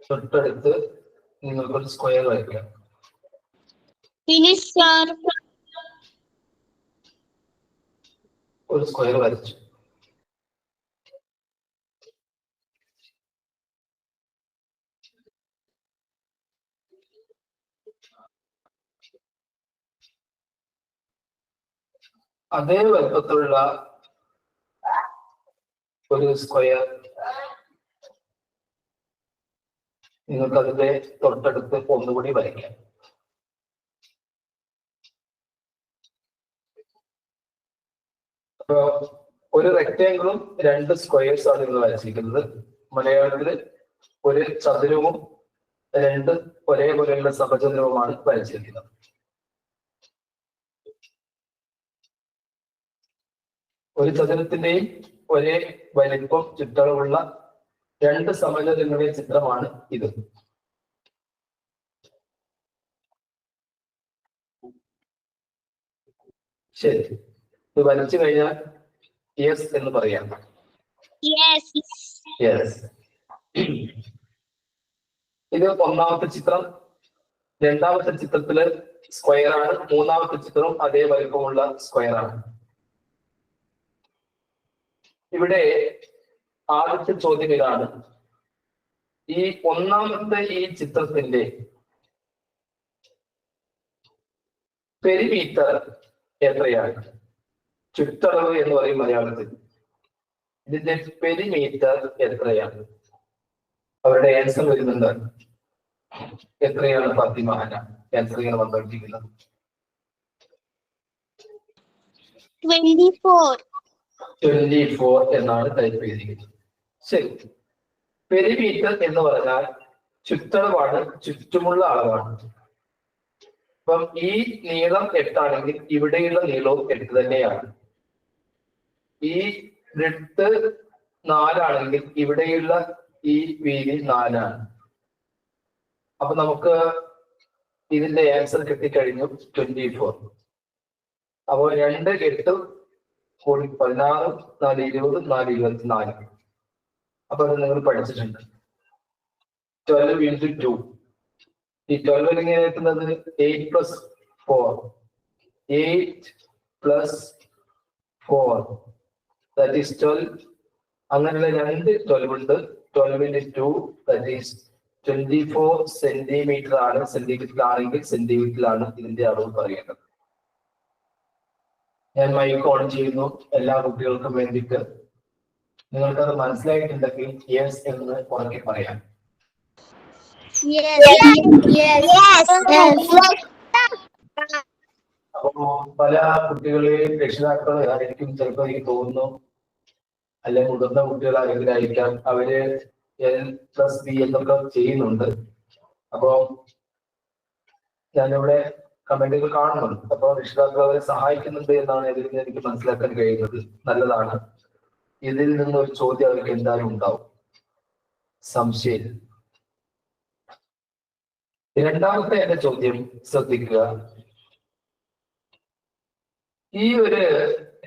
തൊട്ടടുത്ത് നിങ്ങൾക്കൊരു സ്ക്വയർ വരയ്ക്കാം. ഒരു സ്ക്വയർ വരച്ചു. അതേ വലുപ്പത്തിലുള്ള ഒരു സ്ക്വയർ നിങ്ങൾക്ക് അതിന്റെ തൊട്ടടുത്ത് ഒന്നുകൂടി വരയ്ക്കാം. അപ്പോ ഒരു റെക്ടാങ്കിളും 2 സ്ക്വയേഴ്സ് ആണ് നിങ്ങൾ വരച്ചിരിക്കുന്നത്. മലയാളത്തില് ഒരു ചതുരവും 2 ഒരേപോലെയുള്ള സമചതുരവുമാണ് വരച്ചിരിക്കുന്നത്. ഒരു ചതുരത്തിന്റെയും ഒരേ വലിപ്പം ചുറ്റളവുള്ള 2 സമചതുരങ്ങളുടെ ചിത്രമാണ് ഇത്. ശരി, ഇത് വരച്ചു കഴിഞ്ഞാൽ യെസ് എന്ന് പറയാം. ഇത് ഒന്നാമത്തെ ചിത്രം. രണ്ടാമത്തെ ചിത്രത്തില് സ്ക്വയർ ആണ്. മൂന്നാമത്തെ ചിത്രം അതേ വലിപ്പമുള്ള സ്ക്വയർ ആണ്. ഇവിടെ ആദ്യത്തെ ചോദ്യം ഇതാണ്: ഈ ഒന്നാമത്തെ ഈ ചിത്രത്തിന്റെ പെരിമീറ്റർ എത്രയാണ്? ചുറ്റളവ് എന്ന് പറയും മലയാളത്തിൽ. ഇതിന്റെ പെരിമീറ്റർ എത്രയാണ്? അവരുടെ ആൻസർ വരുന്നുണ്ട്. എത്രയാണ് ഫാത്തിമ ആൻസർ ഇങ്ങനെ വന്നിരിക്കുന്നത്? 24 എന്നാണ് ടൈപ്പ് ചെയ്തിരിക്കുന്നത്. ശരി, പെരിമീറ്റർ എന്ന് പറഞ്ഞാൽ ചുറ്റളവാണ്, ചുറ്റുമുള്ള അളവാണ്. അപ്പം ഈ നീളം 8 ആണെങ്കിൽ ഇവിടെയുള്ള നീളവും 8 തന്നെയാണ്. ഈ ബ്രെഡ്ത്ത് 4 ആണെങ്കിൽ ഇവിടെയുള്ള ഈ വീതി 4 ആണ്. അപ്പൊ നമുക്ക് ഇതിന്റെ ആൻസർ കിട്ടിക്കഴിഞ്ഞു 24. അപ്പോൾ 2 8 കൂടി 16, 4 20, 4 24. അപ്പൊ അത് നിങ്ങൾ പഠിച്ചിട്ടുണ്ട്. 12 into 2. ഈ 12 എങ്ങനെ എത്തുന്നത്? 8 plus 4. 8 plus 4 that is 12. അങ്ങനെയുള്ള 2 12 ഉണ്ട്. 12 into 2 that is 24 സെന്റിമീറ്റർ ആണ്. സെന്റിമീറ്ററിലാണെങ്കിൽ സെന്റിമീറ്ററിലാണ് ഇതിന്റെ അളവ് പറയേണ്ടത്. ഞാൻ മൈക്ക് ഓൺ ചെയ്യുന്നു എല്ലാ കുട്ടികൾക്കും വേണ്ടിയിട്ട്. നിങ്ങൾക്കത് മനസ്സിലായിട്ടുണ്ടെങ്കിൽ യെസ് എന്ന് ഉറക്കെ പറയാം. അപ്പോ പല കുട്ടികളെയും രക്ഷിതാക്കൾ ആയിരിക്കും ചിലപ്പോൾ എനിക്ക് തോന്നുന്നു, അല്ലെങ്കിൽ മുതിർന്ന കുട്ടികൾ ആരെങ്കിലും ആയിരിക്കാം, അവര് L+B എന്നൊക്കെ ചെയ്യുന്നുണ്ട്. അപ്പോ ഞാനിവിടെ കമന്റുകൾ കാണുന്നുണ്ട്. അപ്പൊ രക്ഷിതാക്കൾ അവരെ സഹായിക്കുന്നുണ്ട് എന്നാണ് ഇതിൽ നിന്ന് എനിക്ക് മനസ്സിലാക്കാൻ കഴിയുന്നത്. നല്ലതാണ്. ഇതിൽ നിന്നൊരു ചോദ്യം അവർക്ക് എന്തായാലും ഉണ്ടാവും, സംശയം. രണ്ടാമത്തെ എന്റെ ചോദ്യം ശ്രദ്ധിക്കുക. ഈ ഒരു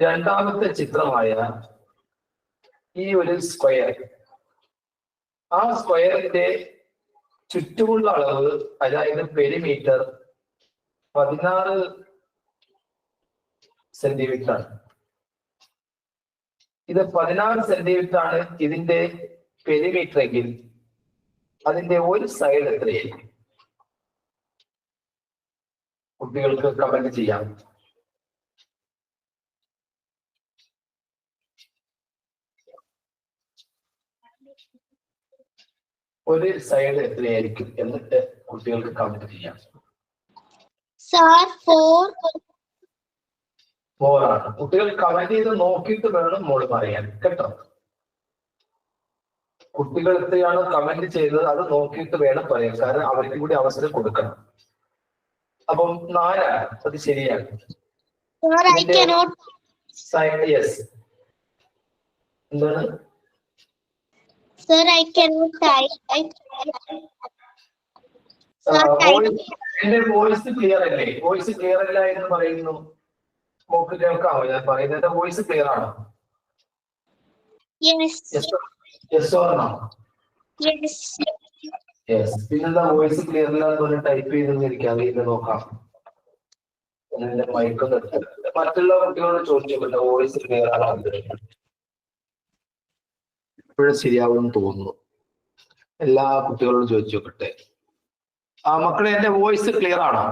രണ്ടാമത്തെ ചിത്രമായ ഈ ഒരു സ്ക്വയർ, ആ സ്ക്വയറിന്റെ ചുറ്റുമുള്ള അളവ്, അതായത് പെരിമീറ്റർ 16 സെന്റിമീറ്റർ ആണ്. ഇത് 16 സെന്റിമീറ്റർ ആണ് ഇതിന്റെ പെരിമീറ്റർ എങ്കിൽ അതിന്റെ ഒരു സൈഡ് എത്രയായിരിക്കും? കുട്ടികൾക്ക് കമന്റ് ചെയ്യാം. ഒരു സൈഡ് എത്രയായിരിക്കും എന്നിട്ട് കുട്ടികൾക്ക് കമന്റ് ചെയ്യാം. 4 ആണ്. കുട്ടികൾ കമന്റ് ചെയ്ത് നോക്കിയിട്ട് വേണം മോള് പറയാൻ, കേട്ടോ. കുട്ടികൾ എത്രയാണ് കമന്റ് ചെയ്തത് അത് നോക്കിയിട്ട് വേണം പറയാൻ, കാരണം അവർക്ക് കൂടി അവസരം കൊടുക്കണം. അപ്പം 4 ആണ്. അത് ശരിയാണ്. യെസ്, എന്താണ്? എന്റെ വോയിസ് ക്ലിയർ അല്ലേ? വോയിസ് ക്ലിയർ അല്ല എന്ന് പറയുന്നു. മോക്ക് കേൾക്കാമോ ഞാൻ പറയുന്നത്? വോയിസ് ക്ലിയർ ആണോ? Yes or no? യെസ്. പിന്നെന്താ വോയിസ് ക്ലിയർ ഇല്ലാതെ ടൈപ്പ് ചെയ്തെന്ന് എനിക്ക് അറിയില്ല, നോക്കാം. എന്റെ മൈക്കൊന്നും എടുത്തിട്ടുണ്ട്. മറ്റുള്ള കുട്ടികളോട് ചോദിച്ചോട്ടെ, വോയിസ് ക്ലിയർ ആണ് ഇപ്പോഴും ശരിയാവുമെന്ന് തോന്നുന്നു. എല്ലാ കുട്ടികളോടും ചോദിച്ചു നോക്കട്ടെ. മക്കളെ, എന്റെ വോയിസ് ക്ലിയർ ആണോ?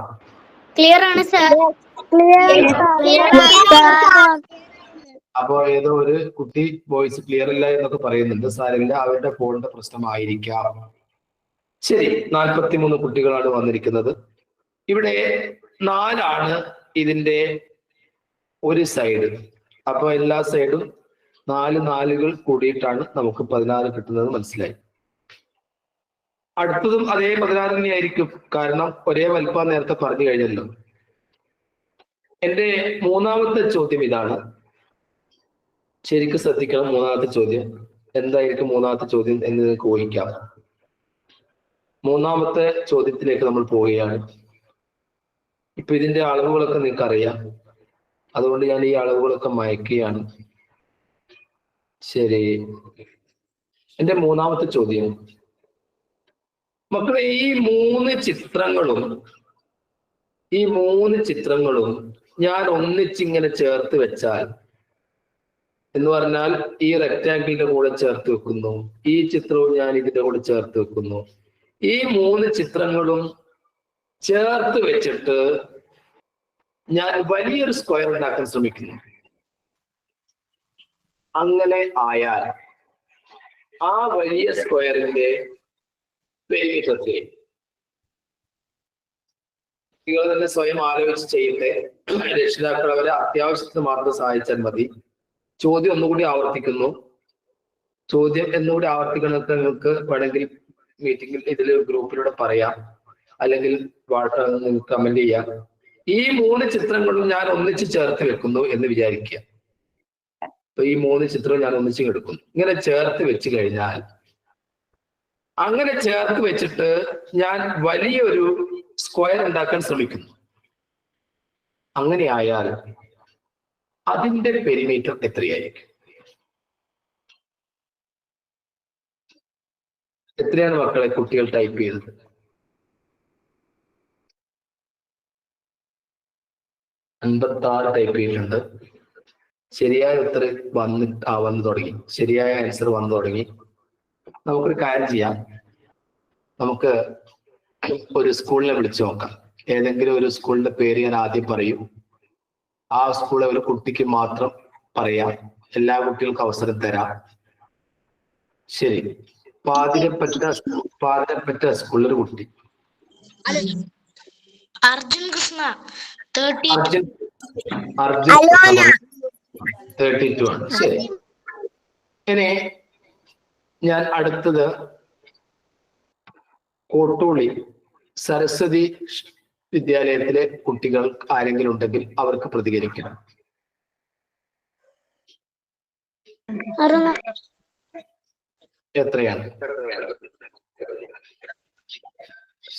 ക്ലിയർ ആണ് സർ. അപ്പോ ഏതോ ഒരു കുട്ടി വോയിസ് ക്ലിയർ ഇല്ല എന്നൊക്കെ പറയുന്നുണ്ട്. സാരമില്ല, അവരുടെ ഫോണിന്റെ പ്രശ്നമായിരിക്കാം. ശരി, 43 കുട്ടികളാണ് വന്നിരിക്കുന്നത്. ഇവിടെ 4 ഇതിന്റെ ഒരു സൈഡ്. അപ്പൊ എല്ലാ സൈഡും 4 4 കൂടിയിട്ടാണ് നമുക്ക് 16 കിട്ടുന്നത്. മനസ്സിലായി. അടുത്തതും അതേ 16 തന്നെയായിരിക്കും, കാരണം ഒരേ വലിപ്പം നേരത്തെ പറഞ്ഞു കഴിഞ്ഞല്ലോ. എന്റെ മൂന്നാമത്തെ ചോദ്യം ഇതാണ്. ശരിക്കും ശ്രദ്ധിക്കണം. മൂന്നാമത്തെ ചോദ്യം എന്തായിരിക്കും? മൂന്നാമത്തെ ചോദ്യം എന്ന് നിങ്ങൾക്ക് ഊഹിക്കാം. മൂന്നാമത്തെ ചോദ്യത്തിലേക്ക് നമ്മൾ പോവുകയാണ്. ഇപ്പൊ ഇതിന്റെ അളവുകളൊക്കെ നിങ്ങൾക്ക് അറിയാം, അതുകൊണ്ട് ഞാൻ ഈ അളവുകളൊക്കെ മായ്ക്കുകയാണ്. ശരി, എന്റെ മൂന്നാമത്തെ ചോദ്യം, മക്കളെ, ഈ മൂന്ന് ചിത്രങ്ങളും ഞാൻ ഒന്നിച്ചിങ്ങനെ ചേർത്ത് വെച്ചാൽ, എന്ന് പറഞ്ഞാൽ ഈ റെക്റ്റാങ്കിളിന്റെ കൂടെ ചേർത്ത് വെക്കുന്നു, ഈ ചിത്രവും ഞാൻ ഇതിന്റെ കൂടെ ചേർത്ത് വെക്കുന്നു, ഈ 3 ചിത്രങ്ങളും ചേർത്ത് വെച്ചിട്ട് ഞാൻ വലിയൊരു സ്ക്വയർ ഉണ്ടാക്കാൻ ശ്രമിക്കുന്നു. അങ്ങനെ ആയാൽ ആ വലിയ സ്ക്വയറിന്റെ പെരിമീറ്റർ നിങ്ങൾ തന്നെ സ്വയം ആലോചിച്ച് ചെയ്യട്ടെ. രക്ഷിതാക്കൾ അവരെ അത്യാവശ്യത്തിന് മാത്രം സഹായിച്ചാൽ മതി. ചോദ്യം ഒന്നുകൂടി ആവർത്തിക്കുന്നു. ചോദ്യം എന്നുകൂടി ആവർത്തിക്കണമെന്ന് നിങ്ങൾക്ക് വേണമെങ്കിൽ മീറ്റിംഗിൽ ഇതിൽ ഗ്രൂപ്പിലൂടെ പറയാം, അല്ലെങ്കിൽ നിങ്ങൾക്ക് കമന്റ് ചെയ്യാം. ഈ 3 ചിത്രങ്ങളും ഞാൻ ഒന്നിച്ച് ചേർത്ത് വെക്കുന്നു എന്ന് വിചാരിക്കുക. അപ്പൊ ഈ 3 ചിത്രവും ഞാൻ ഒന്നിച്ച് എടുക്കുന്നു. ഇങ്ങനെ ചേർത്ത് വെച്ച് കഴിഞ്ഞാൽ, അങ്ങനെ ചേർത്ത് വെച്ചിട്ട് ഞാൻ വലിയൊരു സ്ക്വയർ ഉണ്ടാക്കാൻ ശ്രമിക്കുന്നു. അങ്ങനെ ആയാൽ അതിന്റെ പെരിമീറ്റർ എത്രയായിരിക്കും? എത്രയാണ് മക്കളെ കുട്ടികൾ ടൈപ്പ് ചെയ്തത്? 56 ടൈപ്പ് ചെയ്തിട്ടുണ്ട്. ശരിയായ ഉത്തരം വന്നു തുടങ്ങി. ശരിയായ ആൻസർ വന്നു തുടങ്ങി. നമുക്കൊരു കാര്യം ചെയ്യാം. നമുക്ക് ഒരു സ്കൂളിനെ വിളിച്ചു നോക്കാം. ഏതെങ്കിലും ഒരു സ്കൂളിന്റെ പേര് ഞാൻ ആദ്യം പറയും. ആ സ്കൂളിലെ ഒരു കുട്ടിക്ക് മാത്രം പറയാം. എല്ലാ കുട്ടികൾക്കും അവസരം തരാം. ശരി, പാതിരപ്പറ്റ സ്കൂളിലൊരു കുട്ടി. അർജുൻ കൃഷ്ണ. അർജുൻ 32 ആണ്. ശരി, ഇനി ഞാൻ അടുത്തത് കോട്ടൂളി സരസ്വതി വിദ്യാലയത്തിലെ കുട്ടികൾ ആരെങ്കിലും ഉണ്ടെങ്കിൽ അവർക്ക് പ്രതികരിക്കണം. എത്രയാണ്?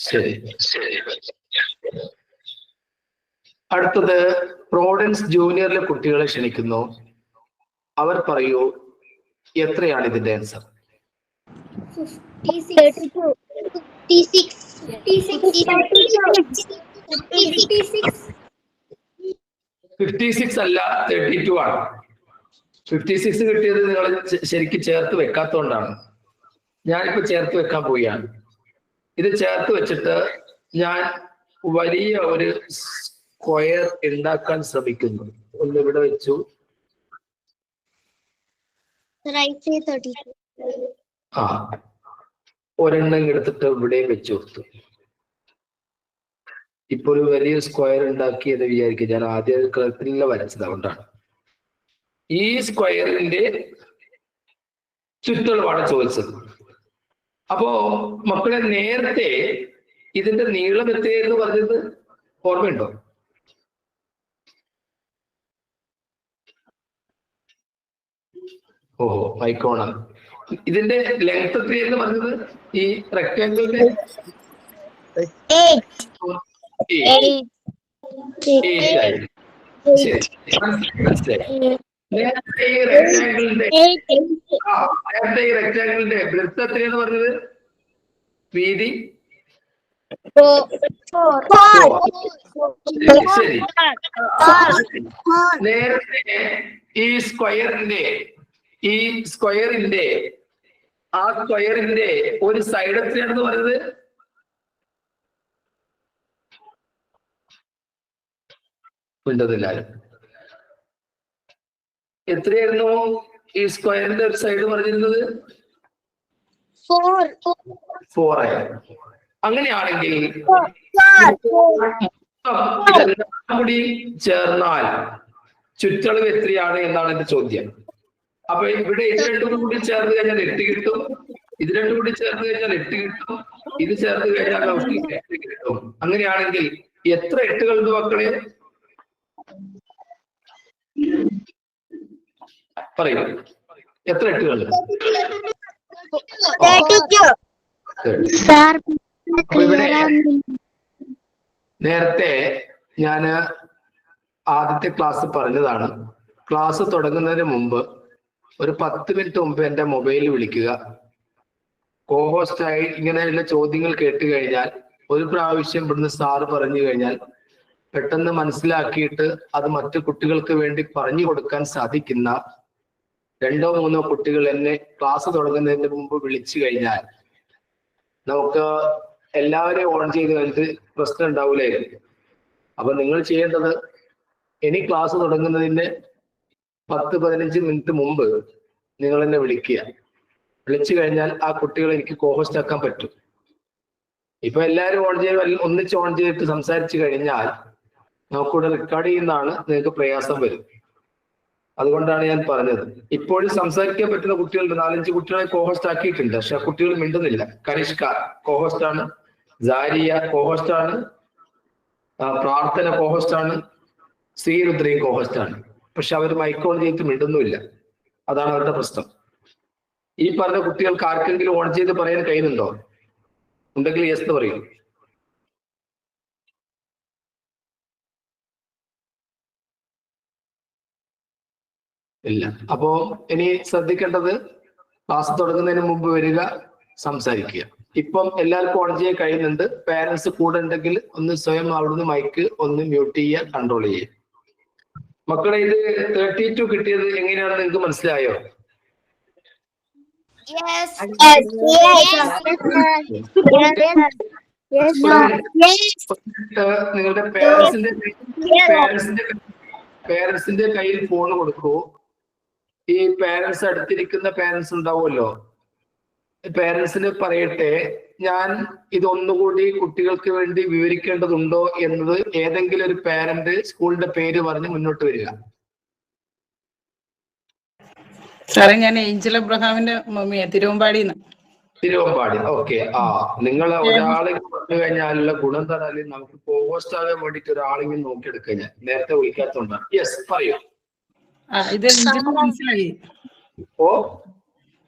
ശരി. അടുത്തത് പ്രോഡൻസ് ജൂനിയറിലെ കുട്ടികളെ ക്ഷണിക്കുന്നു. അവർ പറയൂ, എത്രയാണ് ഇതിന്റെ ആൻസർ? 56 അല്ല, 32 ആണ്. 56 കിട്ടിയത് നിങ്ങൾ ശരിക്കും ചേർത്ത് വെക്കാത്തതുകൊണ്ടാണ്. ഞാനിപ്പോ ചേർത്ത് വെക്കാൻ പോവുകയാണ്. ഇത് ചേർത്ത് വെച്ചിട്ട് ഞാൻ വലിയ ഒരു സ്ക്വയർ ഉണ്ടാക്കാൻ ശ്രമിക്കുന്നു. ഒന്ന് ഇവിടെ വെച്ചു. ഒരെണ്ണം എടുത്തിട്ട് ഇവിടെ വെച്ചു കൊടുത്തു. ഇപ്പൊ ഒരു വലിയ സ്ക്വയർ ഉണ്ടാക്കിയത് വിചാരിക്കും. ഞാൻ ആദ്യം കളത്തിലല്ല വരച്ചത്, അതുകൊണ്ടാണ്. ഈ സ്ക്വയറിന്റെ ചുറ്റളവാണ് ചോദിച്ചത്. അപ്പോ മക്കളെ, നേരത്തെ ഇതിന്റെ നീളം എത്രയെന്ന് പറഞ്ഞത് ഓർമ്മയുണ്ടോ? ഓഹോ, മൈക്കോണാണ്. ഇതിന്റെ ലെങ്ത് എത്രയെന്ന് പറഞ്ഞത്? ഈ റെക്ടാങ്കിളിന്റെ 8 ആയിരുന്നു. ശരി, നേരത്തെ ഈ റെക്ടാങ്കിളിന്റെ ബ്രെഡ്ത്ത് എത്രയെന്ന് പറഞ്ഞത്? വീതി ശരി. നേരത്തെ ഈ സ്ക്വയറിന്റെ ഒരു സൈഡ് എത്രയാണെന്ന് പറയുന്നത്? മിണ്ടതില്ലാലും എത്രയായിരുന്നു ഈ സ്ക്വയറിന്റെ ഒരു സൈഡ് പറഞ്ഞിരുന്നത്? 4 ആയിരുന്നു. അങ്ങനെയാണെങ്കിൽ ഇതെല്ലാം കൂടി ചേർന്നാൽ ചുറ്റളവ് എത്രയാണ് എന്നാണ് എന്റെ ചോദ്യം. അപ്പൊ ഇവിടെ ഇത് രണ്ടും കൂടി ചേർന്ന് കഴിഞ്ഞാൽ 8 കിട്ടും, ഇത് രണ്ടും കൂടി ചേർന്ന് കഴിഞ്ഞാൽ 8 കിട്ടും, ഇത് ചേർന്ന് കഴിഞ്ഞാൽ 8 കിട്ടും. അങ്ങനെയാണെങ്കിൽ എത്ര 8കളുണ്ട് മക്കളെ? പറയൂ, എത്ര 8കൾ? നേരത്തെ ഞാന് ആദ്യത്തെ ക്ലാസ് പറഞ്ഞതാണ്, ക്ലാസ് തുടങ്ങുന്നതിന് മുമ്പ് ഒരു 10 മിനിറ്റ് മുമ്പ് എന്റെ മൊബൈലിൽ വിളിക്കുക. കോഹോസ്റ്റായി ഇങ്ങനെയുള്ള ചോദ്യങ്ങൾ കേട്ട് കഴിഞ്ഞാൽ ഒരു പ്രാവശ്യം ഇവിടുന്ന് സാറ് പറഞ്ഞു കഴിഞ്ഞാൽ പെട്ടെന്ന് മനസ്സിലാക്കിയിട്ട് അത് മറ്റു കുട്ടികൾക്ക് വേണ്ടി പറഞ്ഞു കൊടുക്കാൻ സാധിക്കുന്ന 2 or 3 കുട്ടികൾ എന്നെ ക്ലാസ് തുടങ്ങുന്നതിന് മുമ്പ് വിളിച്ചു കഴിഞ്ഞാൽ നമുക്ക് എല്ലാവരെയും ഓൺ ചെയ്ത് കഴിഞ്ഞിട്ട് പ്രശ്നം ഉണ്ടാവില്ലായിരുന്നു. അപ്പൊ നിങ്ങൾ ചെയ്യേണ്ടത് ഇനി ക്ലാസ് തുടങ്ങുന്നതിന് 10-15 മിനിറ്റ് മുമ്പ് നിങ്ങൾ എന്നെ വിളിച്ചു കഴിഞ്ഞാൽ ആ കുട്ടികളെ എനിക്ക് കോഹോസ്റ്റ് ആക്കാൻ പറ്റും. ഇപ്പൊ എല്ലാവരും ഒന്നിച്ച് ഓൺ ചെയ്തിട്ട് സംസാരിച്ചു കഴിഞ്ഞാൽ നമുക്കിവിടെ റെക്കോർഡ് ചെയ്യുന്നതാണ് നിങ്ങൾക്ക് പ്രയാസം വരും. അതുകൊണ്ടാണ് ഞാൻ പറഞ്ഞത്. ഇപ്പോഴും സംസാരിക്കാൻ പറ്റുന്ന കുട്ടികളുണ്ട്, 4-5 കുട്ടികളെ കോഹോസ്റ്റ് ആക്കിയിട്ടുണ്ട്. പക്ഷെ ആ കുട്ടികൾ മിണ്ടുന്നില്ല. കനിഷ്ക കോഹോസ്റ്റ് ആണ്, ജാരിയ കോഹോസ്റ്റ് ആണ്, പ്രാർത്ഥന കോഹോസ്റ്റ് ആണ്, ശ്രീരുദ്രയും കോഹോസ്റ്റ് ആണ്. പക്ഷെ അവർ മൈക്ക് ഓൺ ചെയ്തിട്ട് മിണ്ടുന്നുമില്ല. അതാണ് അവരുടെ പ്രശ്നം. ഈ പറഞ്ഞ കുട്ടികൾക്ക് ആർക്കെങ്കിലും ഓൺ ചെയ്ത് പറയാൻ കഴിയുന്നുണ്ടോ? ഉണ്ടെങ്കിൽ യെസ് എന്ന് പറയും. ഇല്ല. അപ്പോ ഇനി ശ്രദ്ധിക്കേണ്ടത് ക്ലാസ് തുടങ്ങുന്നതിന് മുമ്പ് വരിക, സംസാരിക്കുക. ഇപ്പം എല്ലാവർക്കും ഓൺ ചെയ്യാൻ കഴിയുന്നുണ്ട്. പാരന്റ്സ് കൂടെ ഉണ്ടെങ്കിൽ ഒന്ന് സ്വയം അവിടുന്ന് മൈക്ക് ഒന്ന് മ്യൂട്ട് ചെയ്യുക, കൺട്രോൾ ചെയ്യുക. മക്കളെ, ഇത് 32 കിട്ടിയത് എങ്ങനെയാണെന്ന് നിങ്ങൾക്ക് മനസ്സിലായോ? നിങ്ങളുടെ പേരൻസിന്റെ കയ്യിൽ ഫോൺ കൊടുക്കൂ. ഈ പേരൻസ് അടുത്തിരിക്കുന്ന പേരൻസ് ഉണ്ടാവുമല്ലോ, പേരൻസിന് പറയട്ടെ, ഞാൻ ഇതൊന്നുകൂടി കുട്ടികൾക്ക് വേണ്ടി വിവരിക്കേണ്ടതുണ്ടോ എന്നത് ഏതെങ്കിലും ഒരു പേരന്റ് സ്കൂളിന്റെ പേര് പറഞ്ഞ് മുന്നോട്ട് വരിക. സാറേ, ഞാൻ ഏഞ്ചൽ അബ്രഹാമിന്റെ മമ്മിയാ, തിരുവമ്പാടി. ഓക്കെ. നിങ്ങൾ ഒരാളെ പറഞ്ഞു കഴിഞ്ഞാലുള്ള ഗുണം തരാൻ നമുക്ക് കോഹോസ്റ്റ് ആകാൻ വേണ്ടിട്ട് ഒരാളെങ്കിലും നോക്കിയെടുക്കുക. ഞാൻ നേരത്തെ വിളിക്കാത്തോണ്ടാണ്. യെസ്, പറയൂ. ഇത് മനസ്സിലായി. ഓ,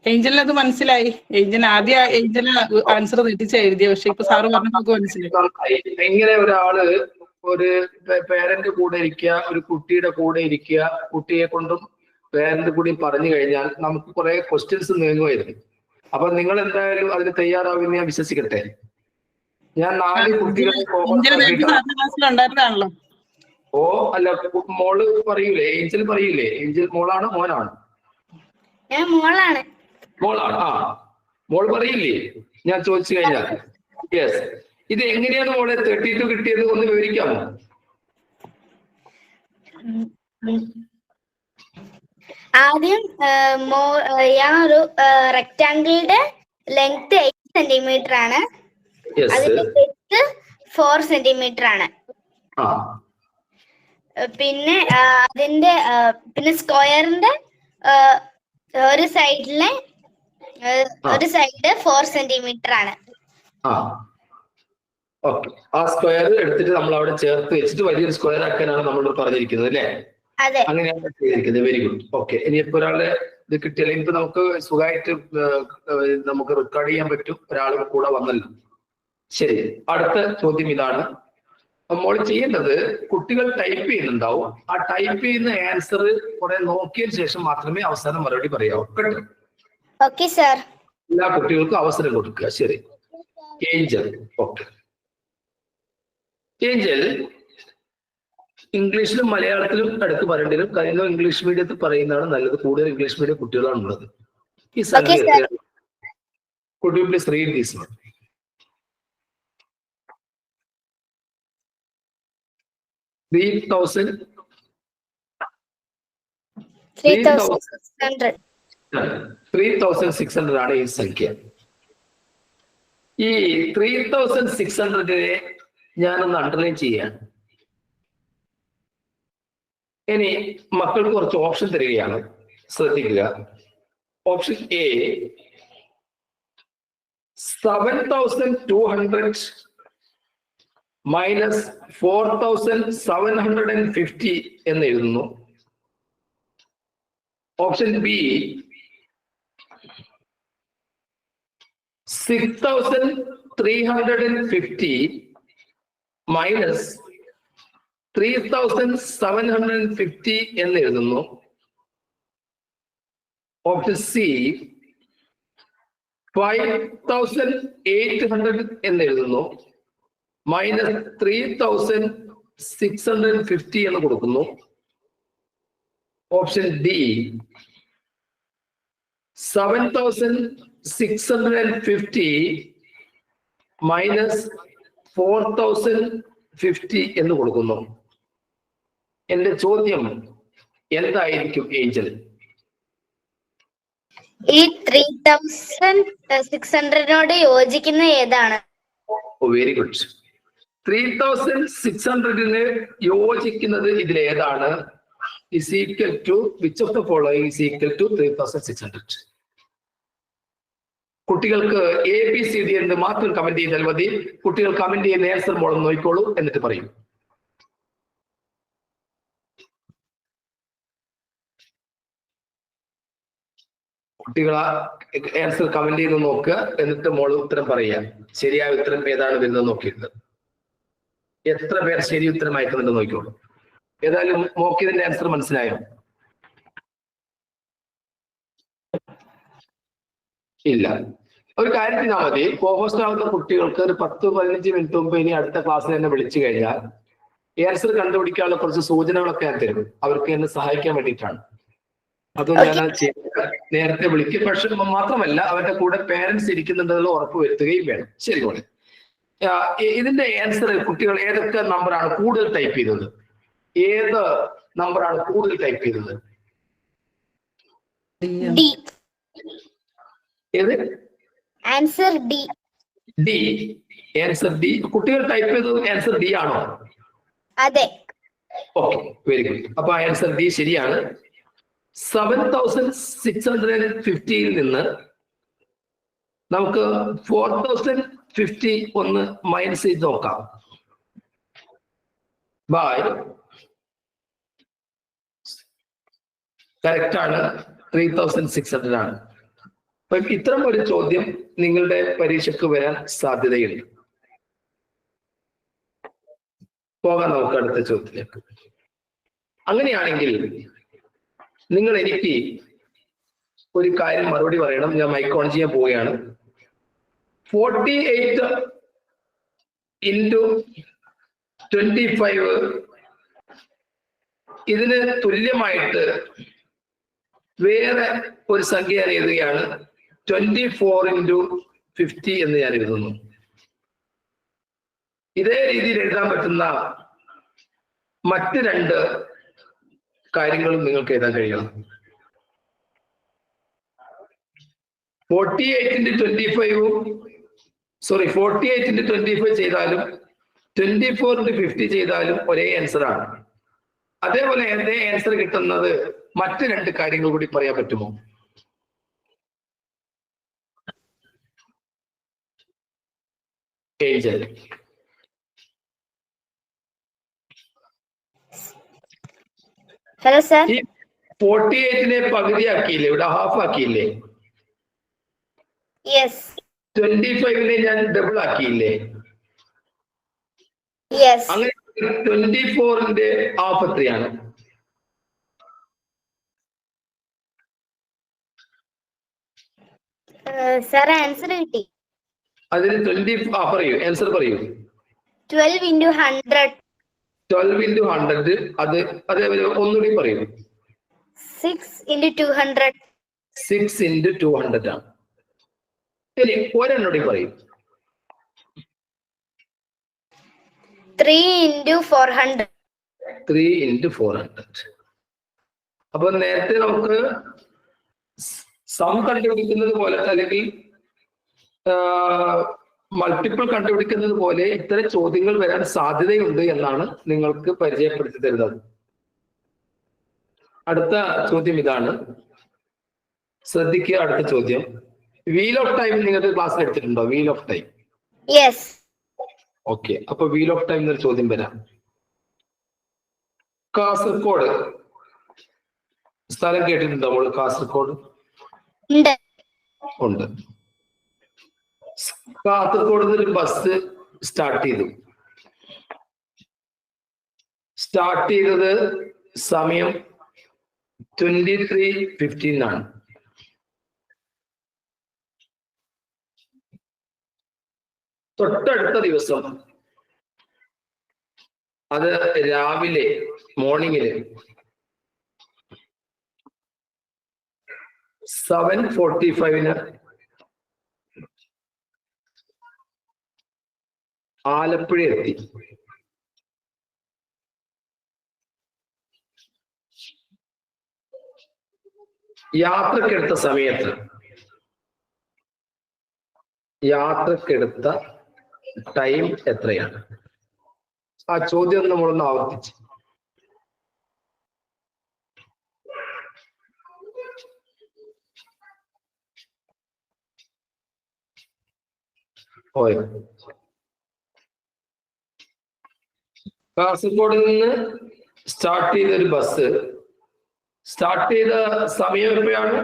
ഏഞ്ചലിന് അത് മനസ്സിലായി. ആദ്യം ഏഞ്ചൽ ആൻസർ തെറ്റിച്ചാ എഴുതിയ, പക്ഷെ ഇപ്പൊ സാറ് പറഞ്ഞപ്പോൾ മനസ്സിലായി. എങ്ങനെ ഒരാള് ഒരു പേരന്റ് കൂടെ ഇരിക്കുക, ഒരു കുട്ടിയുടെ കൂടെ ഇരിക്കുക, കുട്ടിയെ കൊണ്ടും പേരന്റ് കൂടി പറഞ്ഞു കഴിഞ്ഞാൽ നമുക്ക് കുറെ ക്വസ്റ്റ്യൻസ് നീങ്ങുമായിരുന്നു. അപ്പൊ നിങ്ങൾ എന്തായാലും അതിന് തയ്യാറാവുമെന്ന് ഞാൻ വിശ്വസിക്കട്ടെ. ഞാൻ 4 കുട്ടികളെ ഉണ്ടായിരുന്നാണല്ലോ. ഓ അല്ല, മോള് പറയൂലേ? ഏഞ്ചൽ പറയൂലേ? ഏഞ്ചൽ മോളാണ് മോനാണ്? മോളാണ്. മോള് പറയില്ലേ ഞാൻ ചോദിച്ചു കഴിഞ്ഞാൽ? യെസ്. ഇത് എങ്ങനെയാണ് മോളെ 32 കിട്ടിയത് ഒന്ന് വിവരിക്കാമോ? ആദ്യം ഒരു റെക്ടാംഗിളിന്റെ ലെങ്ത് 8 സെന്റിമീറ്റർ ആണ്, അതിന്റെ വിഡ്ത് 4 സെന്റിമീറ്റർ ആണ്. പിന്നെ പിന്നെ സ്ക്വയറിന്റെ ഒരു സൈഡ് 4 സെന്റിമീറ്റർ ആണ്. ഓക്കെ. ആ സ്ക്വയർ എടുത്തിട്ട് നമ്മൾ അവിടെ ചേർത്ത് വെച്ചിട്ട് വലിയൊരു സ്ക്വയർ ആക്കാനാണ് നമ്മൾ പറഞ്ഞിരിക്കുന്നത് അല്ലേ? അങ്ങനെയാണ് ചെയ്തിരിക്കുന്നത്. Very good. ഓക്കെ. ഇനിയിപ്പോ ഒരാളെ ഇത് കിട്ടിയാൽ ഇപ്പൊ നമുക്ക് സുഖമായിട്ട് നമുക്ക് റെക്കോർഡ് ചെയ്യാൻ പറ്റും. ഒരാൾ കൂടെ വന്നല്ലോ. ശരി, അടുത്ത ചോദ്യം ഇതാണ്. നമ്മൾ ചെയ്യേണ്ടത്, കുട്ടികൾ ടൈപ്പ് ചെയ്യുന്നുണ്ടാവും. ആ ടൈപ്പ് ചെയ്യുന്ന ആൻസർ കുറെ നോക്കിയതിനു ശേഷം മാത്രമേ അവസാനം മറുപടി പറയാവൂ. കേട്ടോ? Okay sir. എല്ലാ കുട്ടികൾക്കും അവസരം കൊടുക്കുക. ശരി. ഏഞ്ചൽ. ഓക്കെ. ഏഞ്ചൽ ഇംഗ്ലീഷിലും മലയാളത്തിലും അടുത്ത് പറയേണ്ടി വരും. കാരണം ഇംഗ്ലീഷ് മീഡിയത്തിൽ പറയുന്നതാണ് നല്ലത്. കൂടുതൽ ഇംഗ്ലീഷ് മീഡിയം കുട്ടികളാണ് ഉള്ളത്. ഈ സംഖ്യ എത്രയാണ്? Could you please read this one? 3,600 ആണ് ഈ സംഖ്യ. ഈ 3,600 ഞാനൊന്ന് അണ്ടർലൈൻ ചെയ്യാൻ. ഇനി മക്കൾക്ക് കുറച്ച് ഓപ്ഷൻ തരികയാണ്, ശ്രദ്ധിക്കുക. ഓപ്ഷൻ എ 7,200 മൈനസ് 4,750 എന്ന് എഴുതുന്നു. ഓപ്ഷൻ ബി 6,350 മൈനസ് 3,750 എന്ന് എഴുതുന്നു. ഓപ്ഷൻ സി 5,800 എന്ന് എഴുതുന്നു. മൈനസ് 3,650 എന്ന് കൊടുക്കുന്നു. ഓപ്ഷൻ ഡി 7,650 മൈനസ് 4,050 എന്ന് കൊടുക്കുന്നു. എന്റെ ചോദ്യം എന്തായിരിക്കും ഏഞ്ചൽ? ഈ 3,600 യോജിക്കുന്ന ഏതാണ്? Very good. 3,600 യോജിക്കുന്നത് ഇതിൽ ഏതാണ്? is equal to which of the following is equal to 3,600? കുട്ടികൾക്ക് ABCD എന്ന് മാത്രം കമന്റ് ചെയ്താൽ മതി. കുട്ടികൾ കമന്റ് ചെയ്യുന്ന ആൻസർ മോളം നോക്കിക്കോളൂ, എന്നിട്ട് പറയും. കുട്ടികൾ ആൻസർ കമന്റ് ചെയ്ത് നോക്കുക, എന്നിട്ട് മോള് ഉത്തരം പറയുക. ശരിയായ ഉത്തരം ഏതാണ് വരുന്നത് നോക്കിയിട്ട്. എത്ര പേർ ശരി ഉത്തരം അയക്കുന്നുണ്ട് നോക്കിക്കോളൂ. ഏതായാലും നോക്കിയതിന്റെ ആൻസർ മനസ്സിലായോ? ഇല്ല. ഒരു കാര്യം ചെയ്താൽ മതി. കോഹോസ്റ്റ് ആവുന്ന കുട്ടികൾക്ക് ഒരു 10-15 മിനിറ്റ് മുമ്പ് ഇനി അടുത്ത ക്ലാസ്സിൽ എന്നെ വിളിച്ചു കഴിഞ്ഞാൽ ആൻസർ കണ്ടുപിടിക്കാനുള്ള കുറച്ച് സൂചനകളൊക്കെ ഞാൻ തരും. അവർക്ക് എന്നെ സഹായിക്കാൻ വേണ്ടിയിട്ടാണ്. അത് ഞാൻ നേരത്തെ വിളിക്കും. പക്ഷെ മാത്രമല്ല, അവരുടെ കൂടെ പേരൻസ് ഇരിക്കുന്നുണ്ടെന്നുള്ള ഉറപ്പ് വരുത്തുകയും വേണം. ശരി പോലെ. ഇതിന്റെ ആൻസർ കുട്ടികൾ ഏതൊക്കെ നമ്പറാണ് കൂടുതൽ ടൈപ്പ് ചെയ്തത്? ഏത് നമ്പറാണ് കൂടുതൽ ടൈപ്പ് ചെയ്തത്? ഏത്? Answer D. D. Answer D. കുട്ടികൾ ടൈപ്പ് ചെയ്തത് ആൻസർ ഡി ആണോ? അതെ. Okay, very good. അപ്പൊ ആൻസർ ഡി ശരിയാണ്. 7,650 നിന്ന് നമുക്ക് 4,050 ഒന്ന് മൈനസ് ചെയ്ത് നോക്കാം. ബൈ കറക്റ്റ് ആണ്, 3,600 ആണ്. അപ്പൊ ഇത്തരം ഒരു ചോദ്യം നിങ്ങളുടെ പരീക്ഷയ്ക്ക് വരാൻ സാധ്യതയുണ്ട്. പോകാം നമുക്ക് അടുത്ത ചോദ്യത്തിലേക്ക്. അങ്ങനെയാണെങ്കിൽ നിങ്ങൾ എനിക്ക് ഒരു കാര്യം മറുപടി പറയണം. ഞാൻ മൈക്ക് ഓൺ ചെയ്യാൻ പോവുകയാണ്. 48 into 25 ഇതിന് തുല്യമായിട്ട് വേറെ ഒരു സംഖ്യ ഞാൻ എഴുതുകയാണ്. 24 into 50 എന്ന് ഞാൻ എഴുതുന്നു. ഇതേ രീതിയിൽ എഴുതാൻ പറ്റുന്ന മറ്റ് രണ്ട് കാര്യങ്ങളും നിങ്ങൾക്ക് എഴുതാൻ കഴിയണം. 48 into 25 ചെയ്താലും 24 into 50 ചെയ്താലും ഒരേ ആൻസർ ആണ്. അതേപോലെ അതേ ആൻസർ കിട്ടുന്നത് മറ്റ് രണ്ട് കാര്യങ്ങൾ കൂടി പറയാൻ പറ്റുമോ? ഏഞ്ചൽ. Hello sir. ഈ 48 പകുതിയാക്കിയില്ലേ, ഇവിടെ ഹാഫ് ആക്കിയില്ലേ? യെസ്. 25 ഞാൻ ഡബിൾ ആക്കിയില്ലേ? യെസ്. അങ്ങനെ 24 ഹാഫ് എത്രയാണ്? സർ ആൻസർ കിട്ടി. അതിന് 20 പറയൂ, ആൻസർ പറയൂ. 12 into 100. 12 into 100. അതേപോലെ ഒന്നുകൂടി പറയൂ. 6 into 200. 6 into 200 ആണ്. ഇനി ഒരെണ്ണോടി പറയൂ. 3 into 400. 3 into 400. അപ്പൊ നേരത്തെ നമുക്ക് സം കണ്ടുപിടിക്കുന്നത് പോലെ അല്ലെങ്കിൽ മൾട്ടിപ്പിൾ കണ്ടുപിടിക്കുന്നത് പോലെ ഇത്തരം ചോദ്യങ്ങൾ വരാൻ സാധ്യതയുണ്ട് എന്നാണ് നിങ്ങൾക്ക് പരിചയപ്പെടുത്തി തരുന്നത്. അടുത്ത ചോദ്യം ഇതാണ്, ശ്രദ്ധിക്കുക. അടുത്ത ചോദ്യം, വീൽ ഓഫ് ടൈം നിങ്ങൾക്ക് ക്ലാസ്സിൽ എടുത്തിട്ടുണ്ടോ? Wheel of time. Yes. Okay, അപ്പൊ വീൽ ഓഫ് ടൈം എന്നൊരു ചോദ്യം വരാം. കാസർഗോഡ് സ്ഥലം കേട്ടിട്ടുണ്ടോ നമ്മൾ? കാസർഗോഡ് ഉണ്ട്. കാസർഗോഡ് ഒരു ബസ് സ്റ്റാർട്ട് ചെയ്തു. സ്റ്റാർട്ട് ചെയ്തത് സമയം 23:15 ആണ്. തൊട്ടടുത്ത ദിവസം അത് രാവിലെ മോർണിംഗില് 7:45 ആലപ്പുഴ എത്തി. യാത്രക്കെടുത്ത ടൈം എത്രയാണ്? ആ ചോദ്യം നമ്മളൊന്ന് ആവർത്തിച്ച്. കാസർഗോഡ് നിന്ന് സ്റ്റാർട്ട് ചെയ്ത ഒരു ബസ് സ്റ്റാർട്ട് ചെയ്ത സമയം എപ്പോഴാണ്?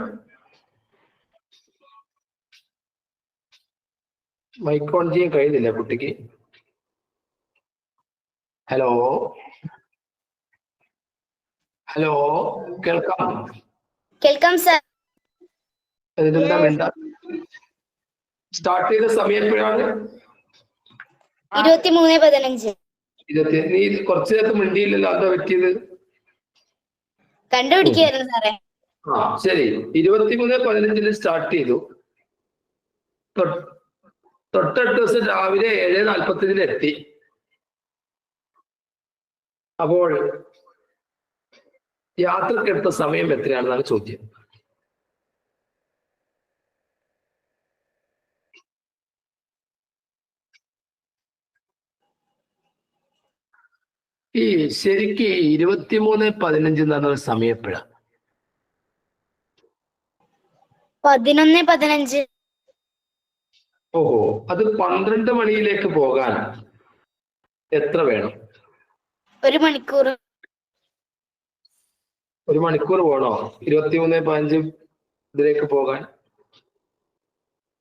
മൈക്ക് ഓൺ ചെയ്യാൻ കഴിയുന്നില്ല കുട്ടിക്ക്. ഹലോ ഹലോ, കേൾക്കാം സർ. ഇതിനെന്താ വേണ്ട? സ്റ്റാർട്ട് ചെയ്ത സമയം എപ്പോഴാണ്? 23:15. നീ കുറച്ചു നേരത്തെ മിണ്ടിയില്ലല്ലോ, എന്താ പറ്റിയത്? കണ്ടുപിടിക്കായിരുന്നു സാറേ. ആ ശരി, 23:15 സ്റ്റാർട്ട് ചെയ്തു. തൊട്ടടുത്ത ദിവസം രാവിലെ 7:45 എത്തി. അപ്പോൾ യാത്രക്കെടുത്ത സമയം എത്രയാണെന്നാണ് ചോദ്യം. ഈ ശരിക്ക് 23:15 എന്ന് പറഞ്ഞ സമയം എപ്പോഴാണ്? 11:15. ഓഹോ, അത് 12 മണിയിലേക്ക് പോകാൻ എത്ര വേണം? 1 മണിക്കൂർ. 1 മണിക്കൂർ വേണോ 23:15 ഇതിലേക്ക് പോകാൻ?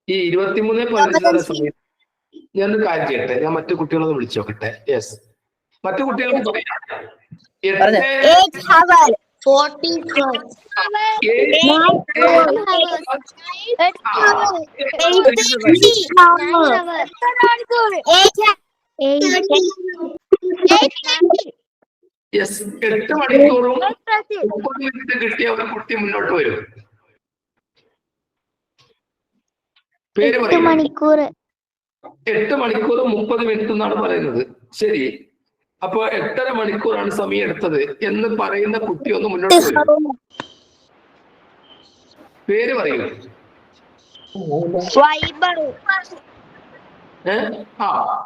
ഈ 23:15 സമയം ഞാനൊരു കാര്യം ചെയ്യട്ടെ, ഞാൻ മറ്റു കുട്ടികളൊന്ന് വിളിച്ചു നോക്കട്ടെ. യെസ്, മറ്റു കുട്ടികൾക്ക് പറയാം. 8 hours 45. 8 മണിക്കൂറും 30 മിനിറ്റ് കിട്ടിയ ഒരു കുട്ടി മുന്നോട്ട് വരും. പേര് പറയും. 8 മണിക്കൂർ 30 മിനിറ്റ് എന്നാണ് പറയുന്നത്. ശരി, അപ്പൊ 8.5 മണിക്കൂറാണ് സമയം എടുത്തത് എന്ന് പറയുന്ന കുട്ടി ഒന്ന് മുന്നോട്ട് വരും. പേര് പറയൂ.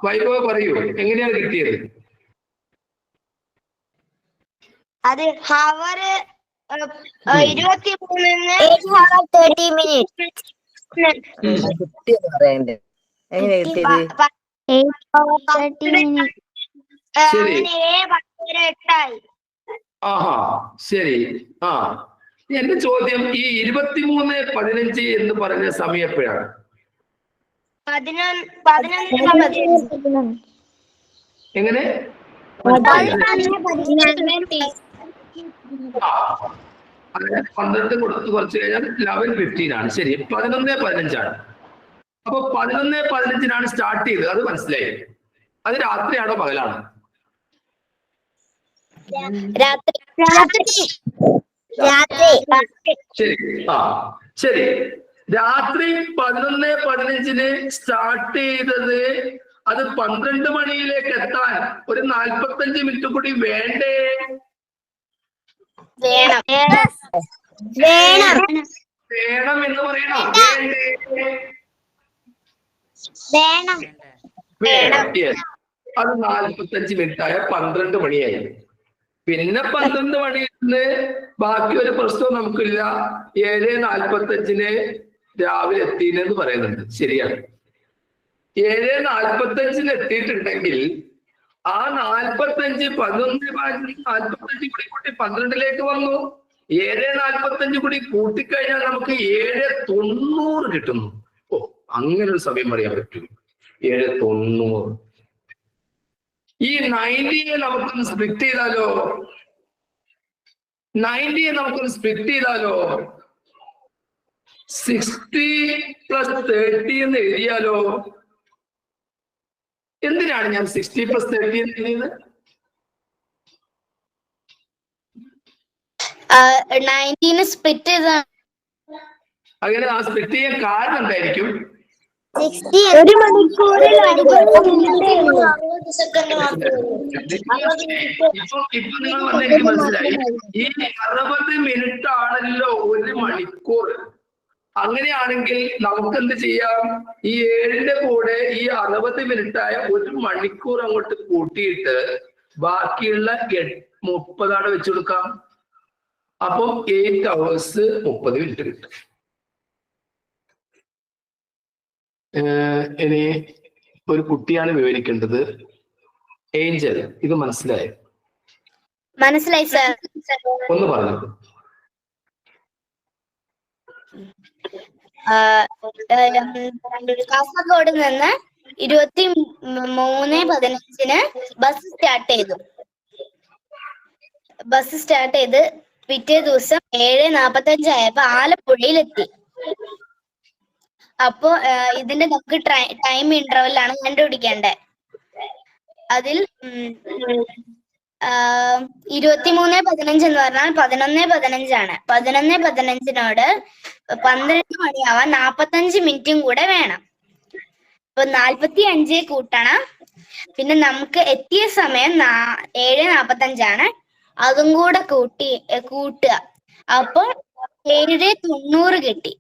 വൈഭവ് പറയൂ, എങ്ങനെയാണ് കിട്ടിയത്? അത് ഹവർ 23 ശരി, ആഹാ ശരി. എന്റെ ചോദ്യം, ഈ 23:15 എന്ന് പറഞ്ഞ സമയം എപ്പോഴാണ്? 11:15. എങ്ങനെ? 12 കൊടുത്ത് കുറച്ച് കഴിഞ്ഞാൽ 11:15 ആണ്. ശരി, 11:15 ആണ്. അപ്പൊ 11:15 സ്റ്റാർട്ട് ചെയ്തത്, അത് മനസ്സിലായി. അത് രാത്രിയാണോ പകലാണോ? രാത്രി. ശരി. ശരി. രാത്രി 11:15 സ്റ്റാർട്ട് ചെയ്തത് അത് 12 മണിയിലേക്ക് എത്താൻ ഒരു 45 മിനിറ്റ് കൂടി വേണ്ടേ? വേണം എന്ന് പറയണോ? വേണം. അത് 45 മിനിറ്റ് ആയ 12 മണിയായി. പിന്നെ 12 മണിയിൽ നിന്ന് ബാക്കി ഒരു പ്രശ്നവും നമുക്കില്ല. 7:45 രാവിലെ എത്തിയെന്ന് പറയുന്നുണ്ട്. ശരിയാണ്. 7:45 എത്തിയിട്ടുണ്ടെങ്കിൽ ആ 45 11:45 കൂടി 12 വന്നു. 7:45 കൂടി കൂട്ടിക്കഴിഞ്ഞാൽ നമുക്ക് 7:90 കിട്ടുന്നു. ഓ, അങ്ങനെ ഒരു സമയം പറയാൻ പറ്റും. 7:90. ഈ 90 നമുക്കൊന്ന് സ്പ്ലിറ്റ് ചെയ്താലോ? 90 നമുക്കൊന്ന് സ്പ്ലിറ്റ് ചെയ്താലോ? 60 + 30 എന്ന് എഴുതിയാലോ? എന്തിനാണ് ഞാൻ 60 + 30 എന്ന് എഴുതിയത്? 19 സ്പ്ലിറ്റ് ചെയ്ത അങ്ങനെ ആ സ്പ്ലിറ്റ് ചെയ്യാൻ കാരണം എന്തായിരിക്കും? 1 മണിക്കൂറിൽ ഇപ്പൊ നിങ്ങൾ പറഞ്ഞ എനിക്ക് മനസ്സിലായി. ഈ 60 മിനിറ്റ് ആണല്ലോ 1 മണിക്കൂർ. അങ്ങനെയാണെങ്കിൽ നമുക്ക് എന്ത് ചെയ്യാം? ഈ 7ന്റെ കൂടെ ഈ 60 മിനിറ്റ് ആയ 1 മണിക്കൂർ അങ്ങോട്ട് കൂട്ടിയിട്ട് ബാക്കിയുള്ള 30 വെച്ചു കൊടുക്കാം. അപ്പൊ 8 hours 30 മിനിറ്റ് കിട്ടും. ഇനി ഒരു കുട്ടിയാണ് വിവരിക്കേണ്ടത്. ഏഞ്ചൽ, ഇത് മനസ്സിലായോ? മനസ്സിലായി സർ. ഒന്ന് പറഞ്ഞു. കാസർഗോഡ് നിന്ന് 23:15 ബസ് സ്റ്റാർട്ട് ചെയ്ത് പിറ്റേ ദിവസം 7:45 ആയപ്പോ ആലപ്പുഴയിലെത്തി. അപ്പോ ഇതിന്റെ നമുക്ക് ടൈം ഇന്റർവെല്ലാണ് കണ്ടുപിടിക്കേണ്ടത്. അതിൽ 23:15 എന്ന് പറഞ്ഞാൽ 11:15 ആണ്. 11:15 12 മണിയാവാൻ 45 മിനിറ്റും കൂടെ വേണം. അപ്പൊ 45 കൂട്ടണം. പിന്നെ നമുക്ക് എത്തിയ സമയം 7:45 ആണ്. അതും കൂടെ കൂട്ടുക. അപ്പൊ 7:90 കിട്ടി.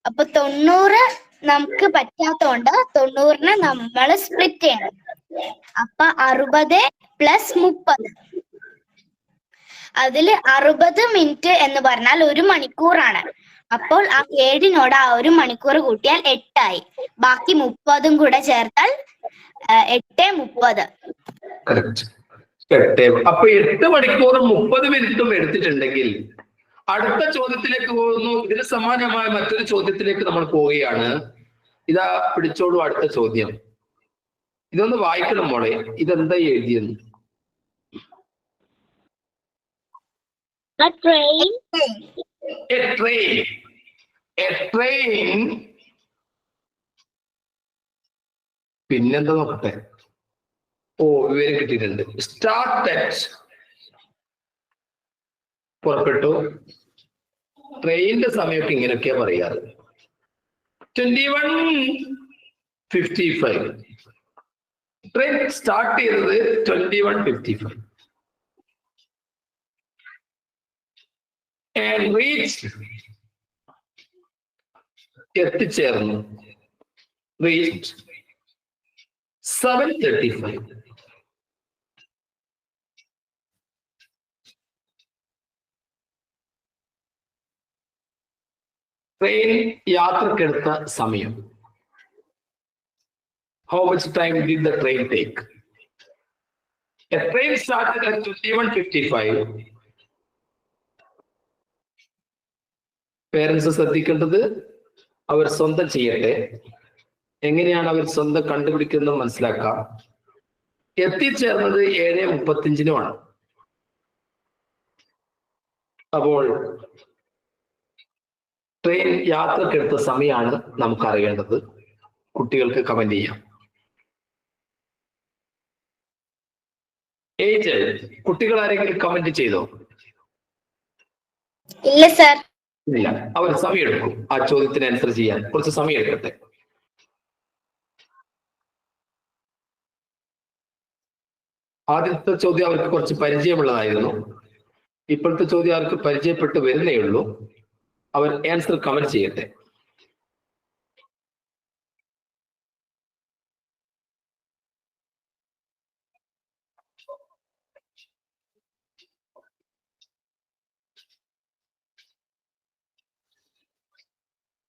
അപ്പൊ 90 നമുക്ക് പറ്റാത്തോണ്ട് 90നെ നമ്മൾ സ്പ്ലിറ്റ് ചെയ്യണം. അപ്പൊ 60 + 30. അതില് 60 മിനിറ്റ് എന്ന് പറഞ്ഞാൽ 1 മണിക്കൂറാണ്. അപ്പോൾ ആ 7നോട് ആ 1 മണിക്കൂർ കൂട്ടിയാൽ 8 ആയി. ബാക്കി 30 കൂടെ ചേർത്താൽ 8:30. അപ്പൊ 8 മണിക്കൂറും 30 മിനിറ്റും എടുത്തിട്ടുണ്ടെങ്കിൽ അടുത്ത ചോദ്യത്തിലേക്ക് പോകുന്നു. ഇതിന് സമാനമായ മറ്റൊരു ചോദ്യത്തിലേക്ക് നമ്മൾ പോവുകയാണ്. ഇതാ പിടിച്ചോളൂ അടുത്ത ചോദ്യം. ഇതൊന്ന് വായിക്കണം മോളെ. ഇതെന്താ എഴുതിയെന്ന്? A train. പിന്നെന്താ നോക്കട്ടെ. ഓ, വിവരം കിട്ടിയിട്ടുണ്ട്. സ്റ്റാർട്ട് പുറപ്പെട്ടു. ട്രെയിനിന്റെ സമയമൊക്കെ ഇങ്ങനെയൊക്കെയാ പറയാറ്. 21:55. ട്രെയിൻ സ്റ്റാർട്ട് ചെയ്തത് 21:55 and reached, എത്തിച്ചേർന്നു. reached 7:35. ട്രെയിൻ യാത്രക്കെടുത്ത സമയം. How much time did the train take? A train started at 21:55. Parents ശ്രദ്ധിക്കേണ്ടത് അവർ സ്വന്തം ചെയ്യട്ടെ. എങ്ങനെയാണ് അവർ സ്വന്തം കണ്ടുപിടിക്കുന്നത് മനസ്സിലാക്കാം. എത്തിച്ചേർന്നത് 7:35 അപ്പോൾ ട്രെയിൻ യാത്രക്കെടുത്ത സമയമാണ് നമുക്ക് അറിയേണ്ടത്. കുട്ടികൾക്ക് കമന്റ് ചെയ്യാം. ഏജ് കുട്ടികൾ ആരെങ്കിലും കമന്റ് ചെയ്തോ? ഇല്ല സർ. ഇല്ല. അവർ സമയം എടുക്കും ആ ചോദ്യത്തിന് ആൻസർ ചെയ്യാൻ. കുറച്ച് സമയം എടുക്കട്ടെ. ആദ്യത്തെ ചോദ്യം അവർക്ക് കുറച്ച് പരിചയമുള്ളതായിരുന്നു. ഇപ്പോഴത്തെ ചോദ്യം അവർക്ക് പരിചയപ്പെട്ട് വരുന്നേ ഉള്ളൂ. അവർ ആൻസർ കമന്റ് ചെയ്യട്ടെ.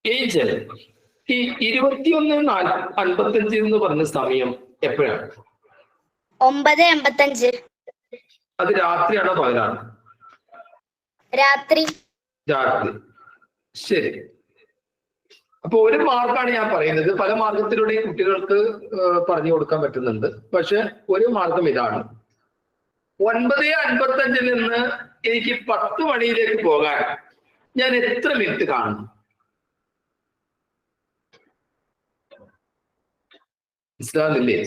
ഏഞ്ചൽ, ഈ 21:55 എന്ന് പറഞ്ഞ സമയം എപ്പോഴാണ്? 9:85. അത് രാത്രിയാണോ പകലാണോ? രാത്രി. രാത്രി. ശരി. അപ്പൊ ഒരു മാർക്കാണ് ഞാൻ പറയുന്നത്. പല മാർഗത്തിലൂടെ കുട്ടികൾക്ക് പറഞ്ഞു കൊടുക്കാൻ പറ്റുന്നുണ്ട്. പക്ഷെ ഒരു മാർഗം ഇതാണ്. 9:55 നിന്ന് എനിക്ക് 10 മണിയിലേക്ക് പോകാൻ ഞാൻ എത്ര മിനിറ്റ് കാണും? മനസ്സിലാകുന്നില്ലേ?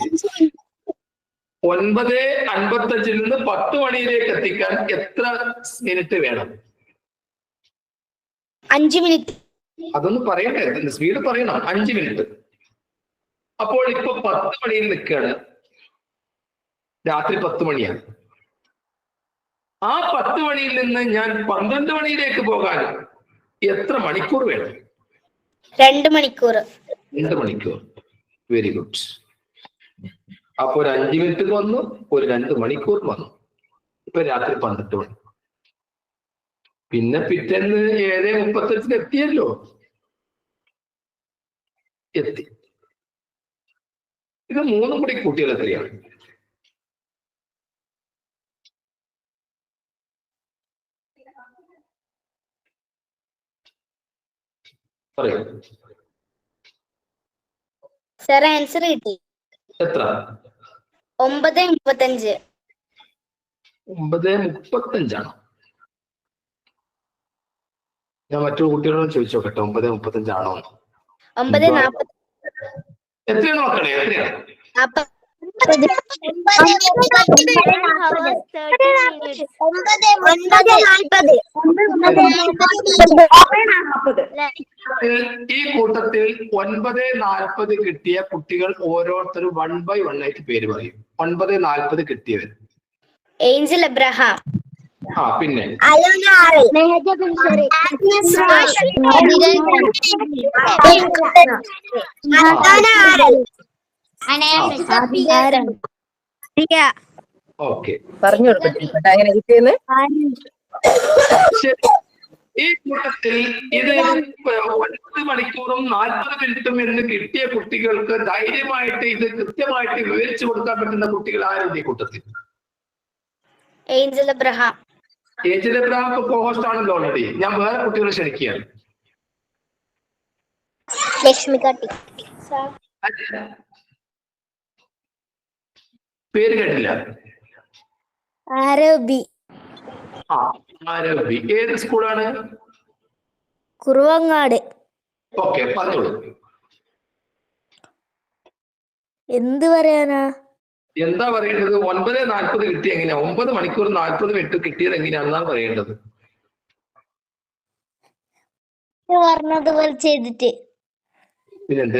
9:55 നിന്ന് 10 മണിയിലേക്ക് എത്തിക്കാൻ എത്ര മിനിറ്റ് വേണം? 5 മിനിറ്റ്. അതൊന്ന് പറയട്ടെ, സ്പീഡ് പറയണം. 5 മിനിറ്റ്. അപ്പോൾ ഇപ്പൊ 10 മണിയിൽ നിൽക്കുകയാണ്. രാത്രി 10 മണിയാണ്. ആ 10 മണിയിൽ നിന്ന് ഞാൻ 12 മണിയിലേക്ക് പോകാൻ എത്ര മണിക്കൂർ വേണം? 2 മണിക്കൂർ. 2 മണിക്കൂർ. Very good. അപ്പൊ ഒരു 5 മിനിറ്റ് വന്നു, ഒരു 2 മണിക്കൂർ വന്നു. ഇപ്പൊ രാത്രി 12 മണി. പിന്നെ പിറ്റേന്ന് 7:35 എത്തിയല്ലോ. എത്തി. ഇത് 3 കൂടി കൂട്ടിയാൽ എത്രയാണ്? പറയൂ. സർ ആൻസർ കിട്ടി. എത്ര? 9:35. 9:35 ഞാൻ മറ്റൊരു കുട്ടികളോട് ചോദിച്ചു നോക്കട്ടെ. 9:35 ആണോ? 9:40. എത്രയാണ് മക്കളെ? എത്രയാണ്? 40. ഈ കൂട്ടത്തിൽ 9:40 കിട്ടിയ കുട്ടികൾ ഓരോരുത്തരും 1 by 1 ആയിട്ട് പേര് പറയും. 9:40 കിട്ടിയവർ. Angel Abraham. പിന്നെ ഓക്കെ, പറഞ്ഞു കൊടുക്കട്ടെ അങ്ങനെ കിട്ടിയെന്ന്. ഈ കൂട്ടത്തിൽ ഇത് 9 മണിക്കൂറും 40 മിനിറ്റും എന്ന് കിട്ടിയ കുട്ടികൾക്ക് ധൈര്യമായിട്ട് ഇത് കൃത്യമായിട്ട് വിവരിച്ചു കൊടുക്കാൻ പറ്റുന്ന കുട്ടികൾ ആരുണ്ട് ഈ കൂട്ടത്തിൽ? Angel Abraham. Angel Abraham co-host ആണല്ലോ ഓൾറെഡി. ഞാൻ വേറെ കുട്ടികളെ ക്ഷണിക്കുകയാണ്. ലക്ഷ്മികാട്ടി. പേര് കേട്ടില്ല. ആരബി. ആരബി. ഏത് സ്കൂളാണ്? കുറുവങ്ങാട്. ഓക്കെ, പറഞ്ഞോളൂ. എന്ത് പറയാനാ? എന്താ പറയേണ്ടത്? 9:40 കിട്ടിയ എങ്ങനെയാ? 9 മണിക്കൂർ 40 മിനിറ്റ് കിട്ടിയത് എങ്ങനെയാണെന്നാണ് പറയേണ്ടത്. പറഞ്ഞതുപോലെ ചെയ്തിട്ട്. പിന്നെ എന്താ?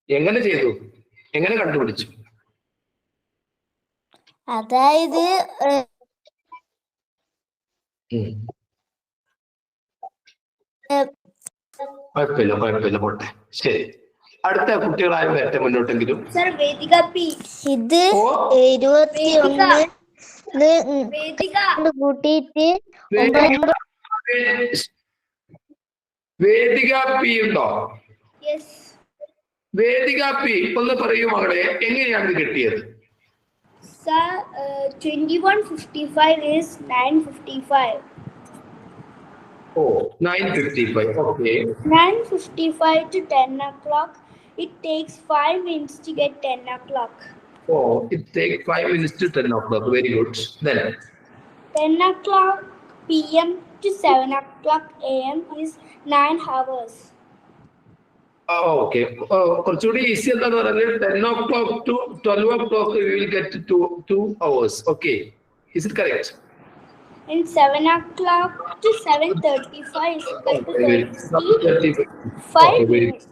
എങ്ങനെ ചെയ്തു? എങ്ങനെ കണ്ടുപിടിച്ചു? അതായത് കുഴപ്പമില്ല പോട്ടെ. ശരി, അടുത്ത കുട്ടികളാരും വരട്ടെ മുന്നോട്ടെങ്കിലും. ഇത് 21 കൂട്ടിയിട്ട് വേദിക പി ഉണ്ടോ? വേദിക പി ഒന്ന് പറയൂ മകളെ, എങ്ങനെയാണ് ഇത് കിട്ടിയത്? Sir, 21:55 is 9:55. Oh, 9:55. Okay. 9:55 to 10 o'clock. It takes 5 minutes to get 10 o'clock. Oh, it takes 5 minutes to 10 o'clock. Very good. Then 10 o'clock p.m. to 7 o'clock a.m. is 9 hours. Okay. കുറച്ചുകൂടി easy എന്താന്ന് പറഞ്ഞാൽ 10 o'clock to 12 o'clock we will get 2 hours. Okay. Is it correct? And 7 o'clock to 7:35 is equal to 35 minutes.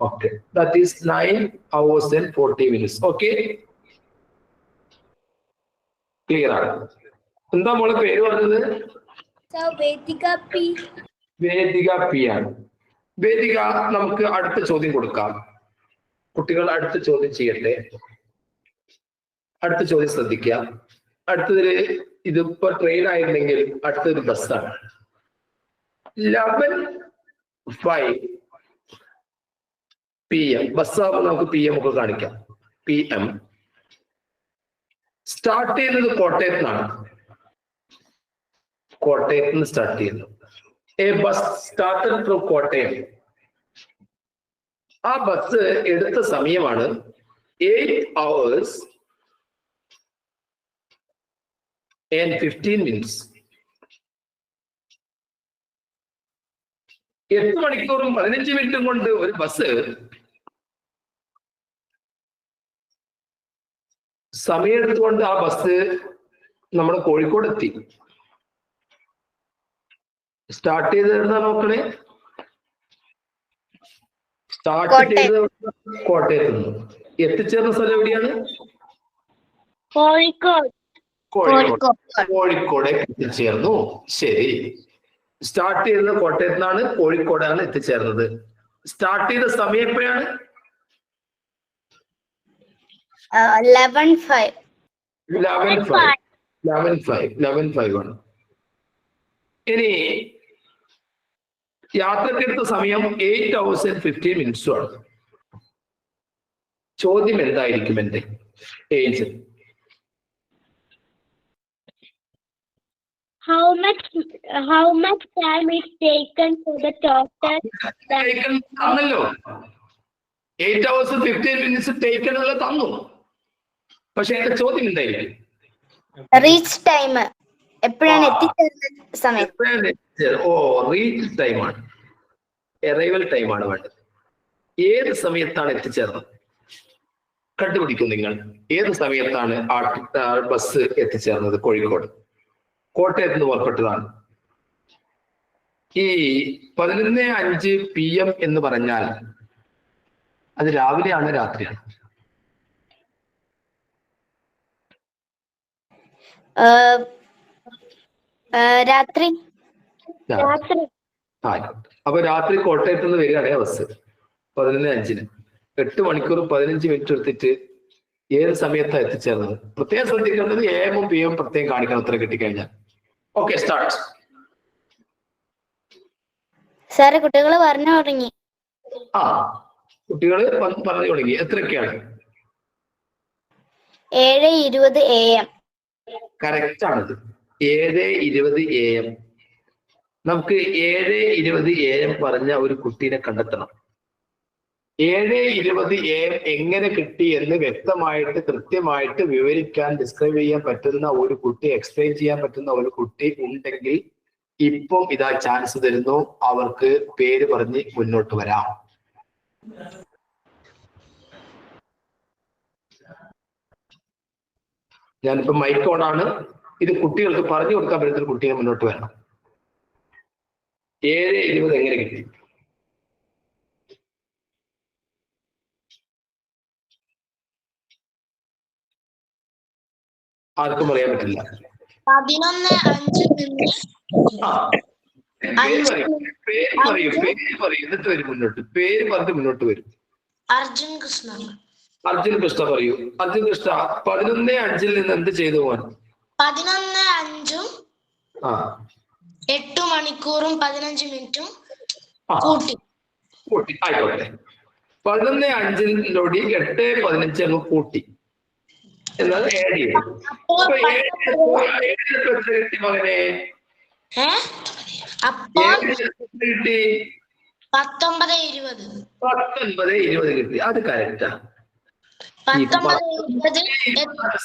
Okay. That is 9 hours and 40 minutes. Okay. Clear ആണ്. എന്താ മോളെ പേര് പറഞ്ഞത്? So Vedika P. വേദിക P ആണ്. വേദിക, നമുക്ക് അടുത്ത ചോദ്യം കൊടുക്കാം. കുട്ടികൾ അടുത്ത ചോദ്യം ചെയ്യട്ടെ. അടുത്ത ചോദ്യം ശ്രദ്ധിക്കുക. അടുത്തതില് ഇതിപ്പോ ട്രെയിൻ ആയിരുന്നെങ്കിൽ അടുത്തൊരു ബസ്സാണ്. 11:05 PM ബസ്സാകുമ്പോൾ നമുക്ക് PM ഒക്കെ കാണിക്കാം. PM സ്റ്റാർട്ട് ചെയ്യുന്നത് കോട്ടയത്ത് നിന്നാണ്. കോട്ടയത്ത് നിന്ന് സ്റ്റാർട്ട് ചെയ്യുന്നു. A bus started from Kottayam. ആ ബസ് എടുത്ത സമയമാണ് 8 hours and 15 minutes. 8 മണിക്കൂറും 15 മിനിറ്റും കൊണ്ട് ഒരു ബസ് സമയമെടുത്തുകൊണ്ട് ആ ബസ് നമ്മുടെ കോഴിക്കോട് എത്തി. സ്റ്റാർട്ട് ചെയ്തത് നോക്കണേ. സ്റ്റാർട്ട് ചെയ്തത് കോട്ടയത്ത് നിന്ന്. എത്തിച്ചേർന്ന സ്ഥലം എവിടെയാണ്? കോഴിക്കോട് എത്തിച്ചേർന്നു. ശരി. സ്റ്റാർട്ട് ചെയ്തത് കോട്ടയത്ത് നിന്നാണ്, കോഴിക്കോടാണ് എത്തിച്ചേർന്നത്. സ്റ്റാർട്ട് ചെയ്ത സമയം എപ്പോഴാണ്? 11:05 ആണ്. ഇനി യാത്രക്കെടുത്ത സമയം 8 hours and 15 minutes ആണ്. ചോദ്യം എന്തായിരിക്കും എന്റെ age? How much time is taken for the total? തന്നല്ലോ. 8 hours and 15 minutes taken ഉള്ള തന്നു. പക്ഷെ എന്റെ ചോദ്യം എന്തായിരിക്കും? റീച്ച് ടൈം എപ്പോഴാണ് എത്തിച്ചേർന്ന സമയം? റീച്ച് ടൈമാണ്, അറൈവൽ ടൈമാണ് വേണ്ടത്. ഏത് സമയത്താണ് എത്തിച്ചേർന്നത് കണ്ടുപിടിക്കും നിങ്ങൾ. ഏത് സമയത്താണ് ആ ബസ് എത്തിച്ചേർന്നത് കോഴിക്കോട്? കോട്ടയത്ത് നിന്ന് പുറപ്പെട്ടതാണ്. ഈ 11:05 PM എന്ന് പറഞ്ഞാൽ അത് രാവിലെയാണ് രാത്രിയാണ്? രാത്രി. അപ്പൊ രാത്രി കോട്ടയത്ത് നിന്ന് വരികയാണേ ബസ് 11:05. 8 മണിക്കൂർ 15 മിനിറ്റ് എടുത്തിട്ട് ഏത് സമയത്താണ് എത്തിച്ചേർന്നത്? പ്രത്യേകം ശ്രദ്ധിക്കേണ്ടത് AM ഉം PM പ്രത്യേകം കാണിക്കണം ഉത്തരം കിട്ടിക്കഴിഞ്ഞാൽ. Okay, start. സാറ് കുട്ടികള് പറഞ്ഞു തുടങ്ങി. കുട്ടികള് പറഞ്ഞു തുടങ്ങി. എത്രയൊക്കെയാണ്? 7:20 AM. കറക്റ്റ് ആണത്. 7:20 AM. നമുക്ക് 7:20 AM പറഞ്ഞ ഒരു കുട്ടീനെ കണ്ടെത്തണം. 7:20 AM എങ്ങനെ കിട്ടി എന്ന് വ്യക്തമായിട്ട് കൃത്യമായിട്ട് വിവരിക്കാൻ, ഡിസ്ക്രൈബ് ചെയ്യാൻ പറ്റുന്ന ഒരു കുട്ടി, എക്സ്പ്ലെയിൻ ചെയ്യാൻ പറ്റുന്ന ഒരു കുട്ടി ഉണ്ടെങ്കിൽ ഇപ്പം ഇതാ ചാൻസ് തരുന്നു. അവർക്ക് പേര് പറഞ്ഞ് മുന്നോട്ട് വരാം. ഞാനിപ്പോ മൈക്ക് ഓൺ ആണ്. ഇത് കുട്ടികൾക്ക് പറഞ്ഞു കൊടുക്കാൻ പറ്റുന്ന കുട്ടിയെ മുന്നോട്ട് വരണം. 7:20 എങ്ങനെ കിട്ടി? ആർക്കും അറിയാൻ പറ്റില്ല. 11:05 എന്നിട്ട് വരും മുന്നോട്ട്. പേര് പറഞ്ഞിട്ട് മുന്നോട്ട് വരും. അർജുൻ കൃഷ്ണ പറയൂ. അർജുൻ കൃഷ്ണ 11:05 നിന്ന് എന്ത് ചെയ്തു പോകാൻ? 11:05 8 മണിക്കൂറും 15 മിനിറ്റും കൂട്ടി. ആയിക്കോട്ടെ. 11:05 8:15 അങ്ങ് കൂട്ടി. എന്നാൽ ആഡ് ചെയ്തു. മകനെ 19:20 കിട്ടി. അത് കറക്റ്റാ.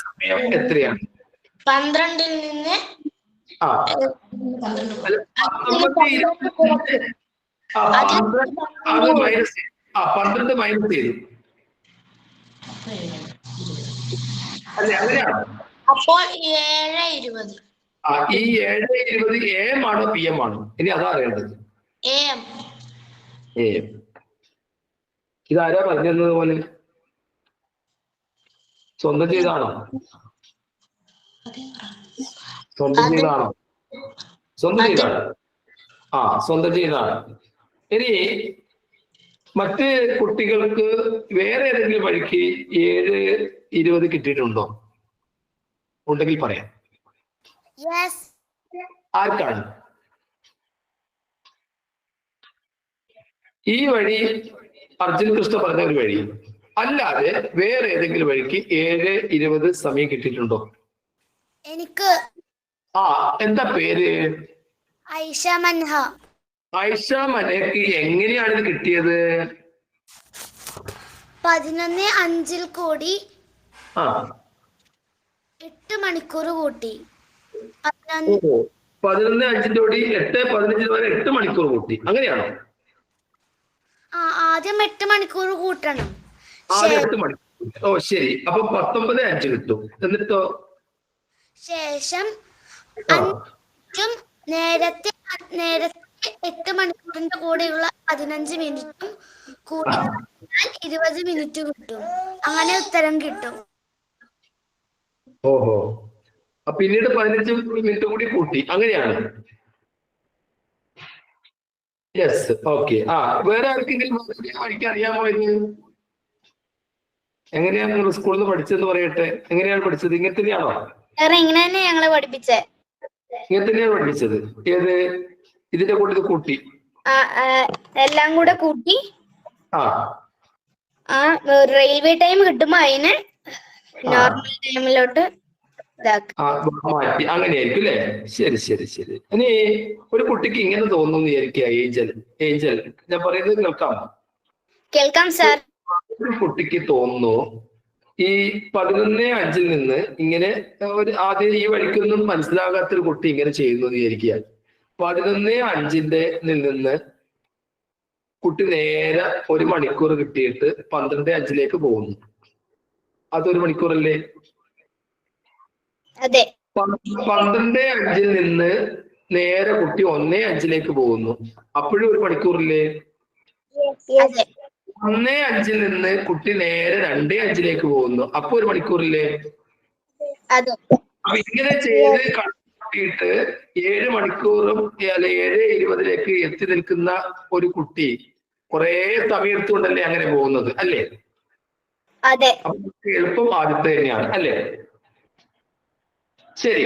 സമയം എത്രയാണ്? 12 നിന്ന് ആ അല്ല, 19, 25, അത് മൈനസ് 12 മൈനസ് ചെയ്തു അല്ലെ, അങ്ങനെയാണോ? അപ്പോൾ 7:20 ഈ 7:20 AM ആണോ PM ആണോ? ഇനി അതാ അറിയേണ്ടത്. AM. AM. ഇതാരാ പറഞ്ഞത് പോലെ? സ്വന്തം ചെയ്താണോ? സ്വന്തം ചെയ്താണോ? സ്വന്തം ചെയ്താണ്. സ്വന്തം ചെയ്താണ്. ഇനി മറ്റ് കുട്ടികൾക്ക് വേറെ ഏതെങ്കിലും വഴിക്ക് 7:20 കിട്ടിയിട്ടുണ്ടോ? ഉണ്ടെങ്കിൽ പറയാം. ആർക്കാണ്? ഈ വഴി അർജുൻ കൃഷ്ണ പറഞ്ഞ ഒരു വഴി അല്ലാതെ വേറെ ഏതെങ്കിലും വഴിക്ക് 7:20 സമയം കിട്ടിയിട്ടുണ്ടോ? എനിക്ക്. എന്താ പേര്? ഐഷ മൻഹ. ഐഷ മനയ്ക്ക് എങ്ങനെയാണ് ഇത് കിട്ടിയത്? 11:05 കൂടി 8 മണിക്കൂർ കൂട്ടി. 11:05 കൂടി 8:15 വരെ 8 മണിക്കൂർ കൂട്ടി. അങ്ങനെയാണോ? ആദ്യം 8 മണിക്കൂർ കൂട്ടണം. ആദ്യം 8 മണിക്കൂർ. ശരി. അപ്പൊ 19:05 കിട്ടും. എന്നിട്ടോ? ശേഷം നേരത്തെ 8 മണിക്കൂറിന്റെ കൂടെയുള്ള 15 മിനിറ്റും കൂടി 20 മിനിറ്റ് കിട്ടും. അങ്ങനെ ഉത്തരം കിട്ടും. ഓഹോ. പിന്നീട് 15 മിനിറ്റ് കൂടി കൂട്ടി. അങ്ങനെയാണ്. യെസ്. ഓക്കെ. വേറെ ആർക്കെങ്കിലും വഴിക്ക് അറിയാമോ? എങ്ങനെയാണ് നിങ്ങൾ സ്കൂളിൽ നിന്ന് പഠിച്ചതെന്ന് പറയട്ടെ. എങ്ങനെയാണ് പഠിച്ചത്? ഇങ്ങനെ തന്നെയാണോ? ഇങ്ങനെ തന്നെ ഞങ്ങളെ പഠിപ്പിച്ചേ. ഇങ്ങനെ തന്നെയാണ് പഠിപ്പിച്ചത്. ഏത് ഇതിന്റെ കൂടെ ഇത് കൂട്ടി എല്ലാം കൂടെ കൂട്ടി റെയിൽവേ ടൈം കിട്ടുമ്പോ അതിന് നോർമൽ ടൈമിലോട്ട് മാറ്റി. അങ്ങനെയായിരിക്കും അല്ലേ? ശരി ശരി ശരി. ഇനി ഒരു കുട്ടിക്ക് ഇങ്ങനെ തോന്നുന്നു വിചാരിക്കുക. ഏഞ്ചൽ ഞാൻ പറയുന്നത് കേൾക്കാമോ? കേൾക്കാം സാർ. ഒരു കുട്ടിക്ക് തോന്നുന്നു ഈ 11:05 നിന്ന് ഇങ്ങനെ ആദ്യം ഈ വഴിക്കൊന്നും മനസ്സിലാകാത്തൊരു കുട്ടി ഇങ്ങനെ ചെയ്യുന്നു വിചാരിക്കുക. 11:05 നിന്ന് കുട്ടി നേരെ 1 മണിക്കൂർ കിട്ടിയിട്ട് 12:05 പോകുന്നു. അതൊരു മണിക്കൂറല്ലേ? അതെ. 12:05 നിന്ന് നേരെ കുട്ടി 1:05 പോകുന്നു. അപ്പോഴും ഒരു മണിക്കൂറില്ലേ? 1:05 നിന്ന് കുട്ടി നേരെ 2:05 പോകുന്നു. അപ്പൊ ഒരു മണിക്കൂറില്ലേ? അപ്പൊ ഇങ്ങനെ ചെയ്ത് കണക്കൂട്ടിയിട്ട് 7 മണിക്കൂറും 7:20 എത്തി നിൽക്കുന്ന ഒരു കുട്ടി കുറെ സമയം എടുത്തുകൊണ്ടല്ലേ അങ്ങനെ പോകുന്നത് അല്ലേ? എളുപ്പം ആദ്യത്തെ തന്നെയാണ് അല്ലേ? ശരി.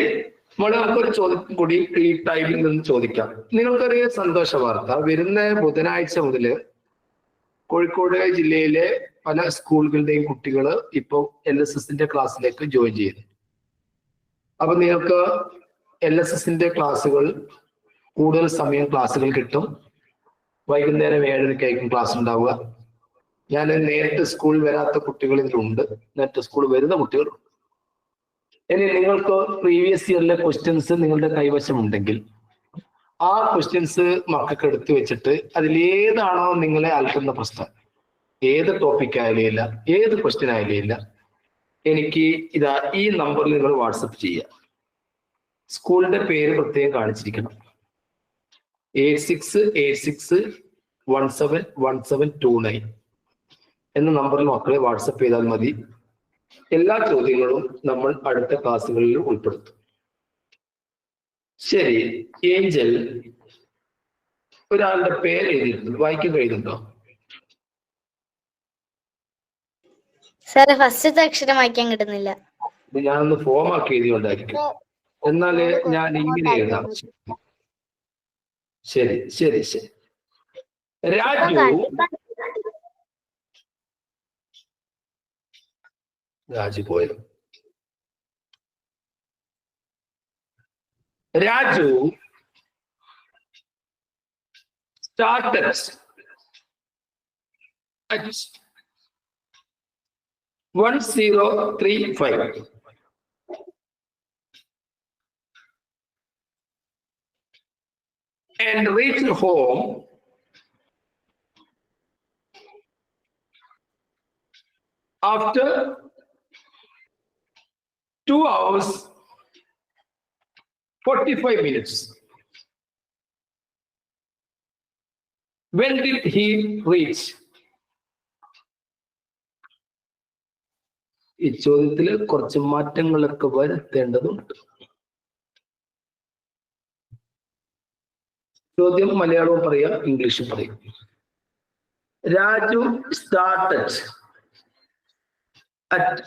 നമുക്കൊരു ചോദ്യം കൂടി ഈ ടൈമിൽ നിന്ന് ചോദിക്കാം. നിങ്ങൾക്കൊരു സന്തോഷ വാർത്ത. വരുന്ന ബുധനാഴ്ച മുതല് കോഴിക്കോട് ജില്ലയിലെ പല സ്കൂളുകളുടെയും കുട്ടികൾ ഇപ്പോൾ LSSന്റെ ക്ലാസ്സിലേക്ക് ജോയിൻ ചെയ്യുന്നു. അപ്പൊ നിങ്ങൾക്ക് LSSന്റെ ക്ലാസ്സുകൾ കൂടുതൽ സമയം ക്ലാസ്സുകൾ കിട്ടും. വൈകുന്നേരം 7:30 ക്ലാസ് ഉണ്ടാവുക. ഞാൻ നേരിട്ട് സ്കൂളിൽ വരാത്ത കുട്ടികൾ ഇതിലുണ്ട്, നേരിട്ട് സ്കൂളിൽ വരുന്ന കുട്ടികളുണ്ട്. ഇനി നിങ്ങൾക്ക് പ്രീവിയസ് ഇയറിലെ ക്വസ്റ്റ്യൻസ് നിങ്ങളുടെ കൈവശമുണ്ടെങ്കിൽ ആ ക്വസ്റ്റ്യൻസ് മക്കൾക്ക് എടുത്തു വെച്ചിട്ട് അതിലേതാണോ നിങ്ങളെ അലട്ടുന്ന പ്രശ്നം, ഏത് ടോപ്പിക് ആയാലും ഇല്ല, ഏത് ക്വസ്റ്റ്യൻ ആയാലും ഇല്ല, എനിക്ക് ഈ നമ്പറിൽ നിങ്ങൾ വാട്സപ്പ് ചെയ്യുക. സ്കൂളിന്റെ പേര് പ്രത്യേകം കാണിച്ചിരിക്കണം. 8686171729 എന്ന നമ്പറിൽ മക്കളെ വാട്സപ്പ് ചെയ്താൽ മതി. എല്ലാ ചോദ്യങ്ങളും നമ്മൾ അടുത്ത ക്ലാസ്സുകളിൽ ഉൾപ്പെടുത്തും. ശരി. ഏഞ്ചൽ ഒരാളുടെ പേര് എഴുതിയിട്ടുണ്ട്, വായിക്കാൻ കഴിയുന്നുണ്ടോ? സാറേ ഫസ്റ്റത്തെ അക്ഷരം വായിക്കാൻ കിട്ടുന്നില്ല. ഞാനൊന്ന് ഫോം ആക്കി എഴുതിയോണ്ടായിരിക്കും. എന്നാല് ഞാൻ ഇങ്ങനെ എഴുതാം. ശരി ശരി ശരി. രാജു പോയത്. Raju started at 1035. and reached home after 2 hours 45 minutes. When did he reach? ഈ ചോദ്യത്തിൽ കുറച്ച് മാറ്റങ്ങളൊക്കെ വരുത്തേണ്ടതുണ്ട്. ചോദ്യം മലയാളവും പറയാം, ഇംഗ്ലീഷും പറയും. Raju started at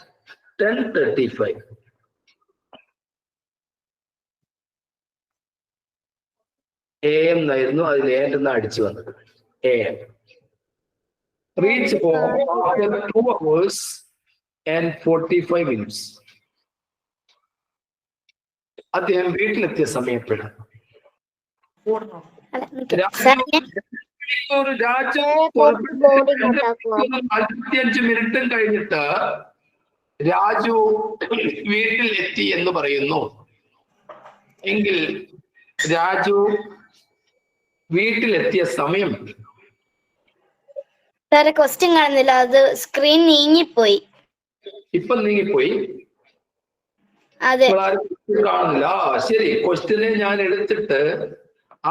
10:35. AM എന്നായിരുന്നു, അതിൽ ഏന്ന് അടിച്ചു വന്നത്. AM. Reach home after 2 hours and 45 minutes. അദ്ദേഹം വീട്ടിലെത്തിയ സമയം എപ്പോഴാണ്? രാജു 45 മിനിറ്റും കഴിഞ്ഞിട്ട് രാജു വീട്ടിൽ എത്തി എന്ന് പറയുന്നു എങ്കിൽ രാജു വീട്ടിലെത്തിയ സമയം സാറെ ക്വസ്റ്റ്യൻ കാണുന്നില്ല, അത് സ്ക്രീൻ നീങ്ങിപ്പോയി. ഇപ്പൊ നീങ്ങിപ്പോയി, അതെ കാണുന്നില്ല. ശരി, ക്വസ്റ്റ്യനെ ഞാൻ എടുത്തിട്ട്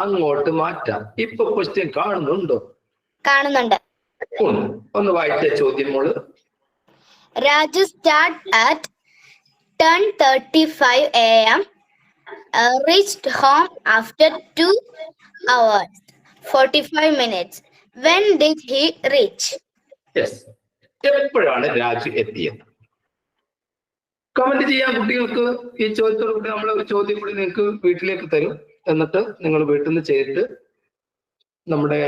അങ്ങോട്ട് മാറ്റാം. ഇപ്പൊ ക്വസ്റ്റ്യൻ കാണുന്നുണ്ടോ? കാണുന്നുണ്ട്. ഒന്ന് വായിച്ച ചോദ്യം മോള്. Raju start at 10:35 AM, reached home after 2 hours 45 minutes. When did he reach? Yes. എപ്പോഴാണ് രാജു എത്തിയത്? കമന്റ് ചെയ്യാൻ കുട്ടികൾക്ക്. ഈ ചോദ്യത്തോട് കൂടി നമ്മൾ ഒരു ചോദ്യം കൂടി നിങ്ങൾക്ക് വീട്ടിലേക്ക് തരും. എന്നിട്ട് നിങ്ങൾ വീട്ടിൽ നിന്ന് ചെയ്തിട്ട് നമ്മുടെ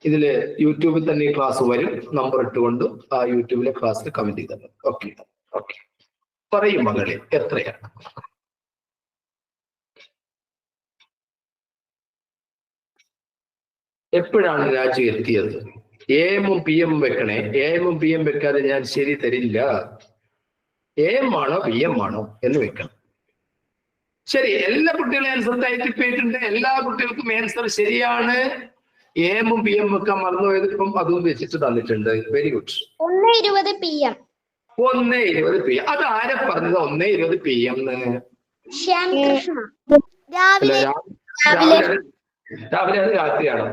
ഇതില് യൂട്യൂബിൽ തന്നെ ക്ലാസ് വരും, നമ്പർ ഇട്ടുകൊണ്ട് ആ യൂട്യൂബിലെ ക്ലാസ്സിൽ കമന്റ് ചെയ്തത്. ഓക്കെ ഓക്കെ, പറയും മകളെ എത്രയാണ്? എപ്പോഴാണ് രാജു എത്തിയത്? AM PM വെക്കണേ. AM PM വെക്കാതെ ഞാൻ ശരി തരില്ല. AM ആണോ PM ആണോ എന്ന് വെക്കണം. ശരി, എല്ലാ കുട്ടികളും ആൻസർ ടൈപ്പിട്ടുണ്ട്. എല്ലാ കുട്ടികൾക്കും ആൻസർ ശരിയാണ്. AM PM വെക്കാൻ മറന്നുപോയത് ഇപ്പം അതും വെച്ചിട്ട് തന്നിട്ടുണ്ട്. Very good. 1:20 PM. 1:20 PM. അത് ആരെ പറഞ്ഞത് 1:20 PM എന്ന്? രാവിലെ രാവിലെ അത് രാത്രിയാണോ?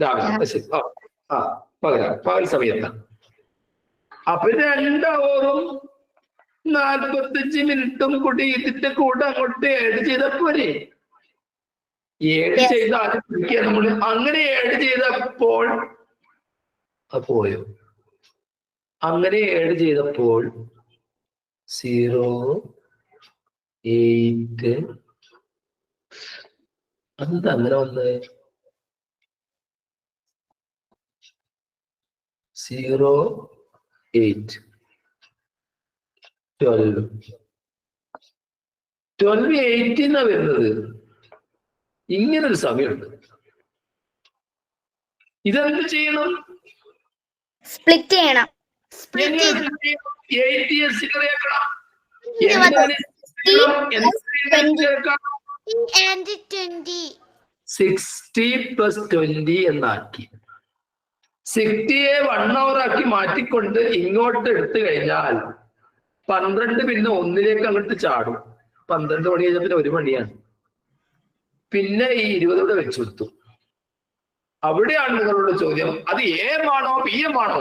രാവിലെ. ശരി, പകൽ സമയത്താണ്. അപ്പൊ 2 hour 45 മിനിറ്റും കൂടി ഇതിന്റെ കൂടെ അങ്ങോട്ട് ഏഡ് ചെയ്താൽ പോരെ? ഏഡ് ചെയ്ത നമ്മള് അങ്ങനെ ഏഡ് ചെയ്തപ്പോൾ പോയോ? അങ്ങനെ ഏഡ് ചെയ്തപ്പോൾ 0, 8 എന്താ അങ്ങനെ വന്നത്? 0, 8, 12, 8 എന്നാ വരുന്നത്. ഇങ്ങനൊരു സമയമുണ്ട്. ഇതെന്ത് ചെയ്യണം? സ്പ്ലിറ്റ് ചെയ്യണം. 60 + 20 എന്നാക്കി. 60യെ 1 hour ആക്കി മാറ്റിക്കൊണ്ട് ഇങ്ങോട്ട് എടുത്തു കഴിഞ്ഞാൽ 12 പിന്നെ 1ലേക്ക് അങ്ങോട്ട് ചാടും. 12 മണി കഴിഞ്ഞാൽ പിന്നെ 1 മണിയാണ്. പിന്നെ ഈ 20 കൂടെ വെച്ചു കൊടുത്തു. അവിടെയാണ് നിങ്ങളുടെ ചോദ്യം. അത് AM ആണോ PM ആണോ?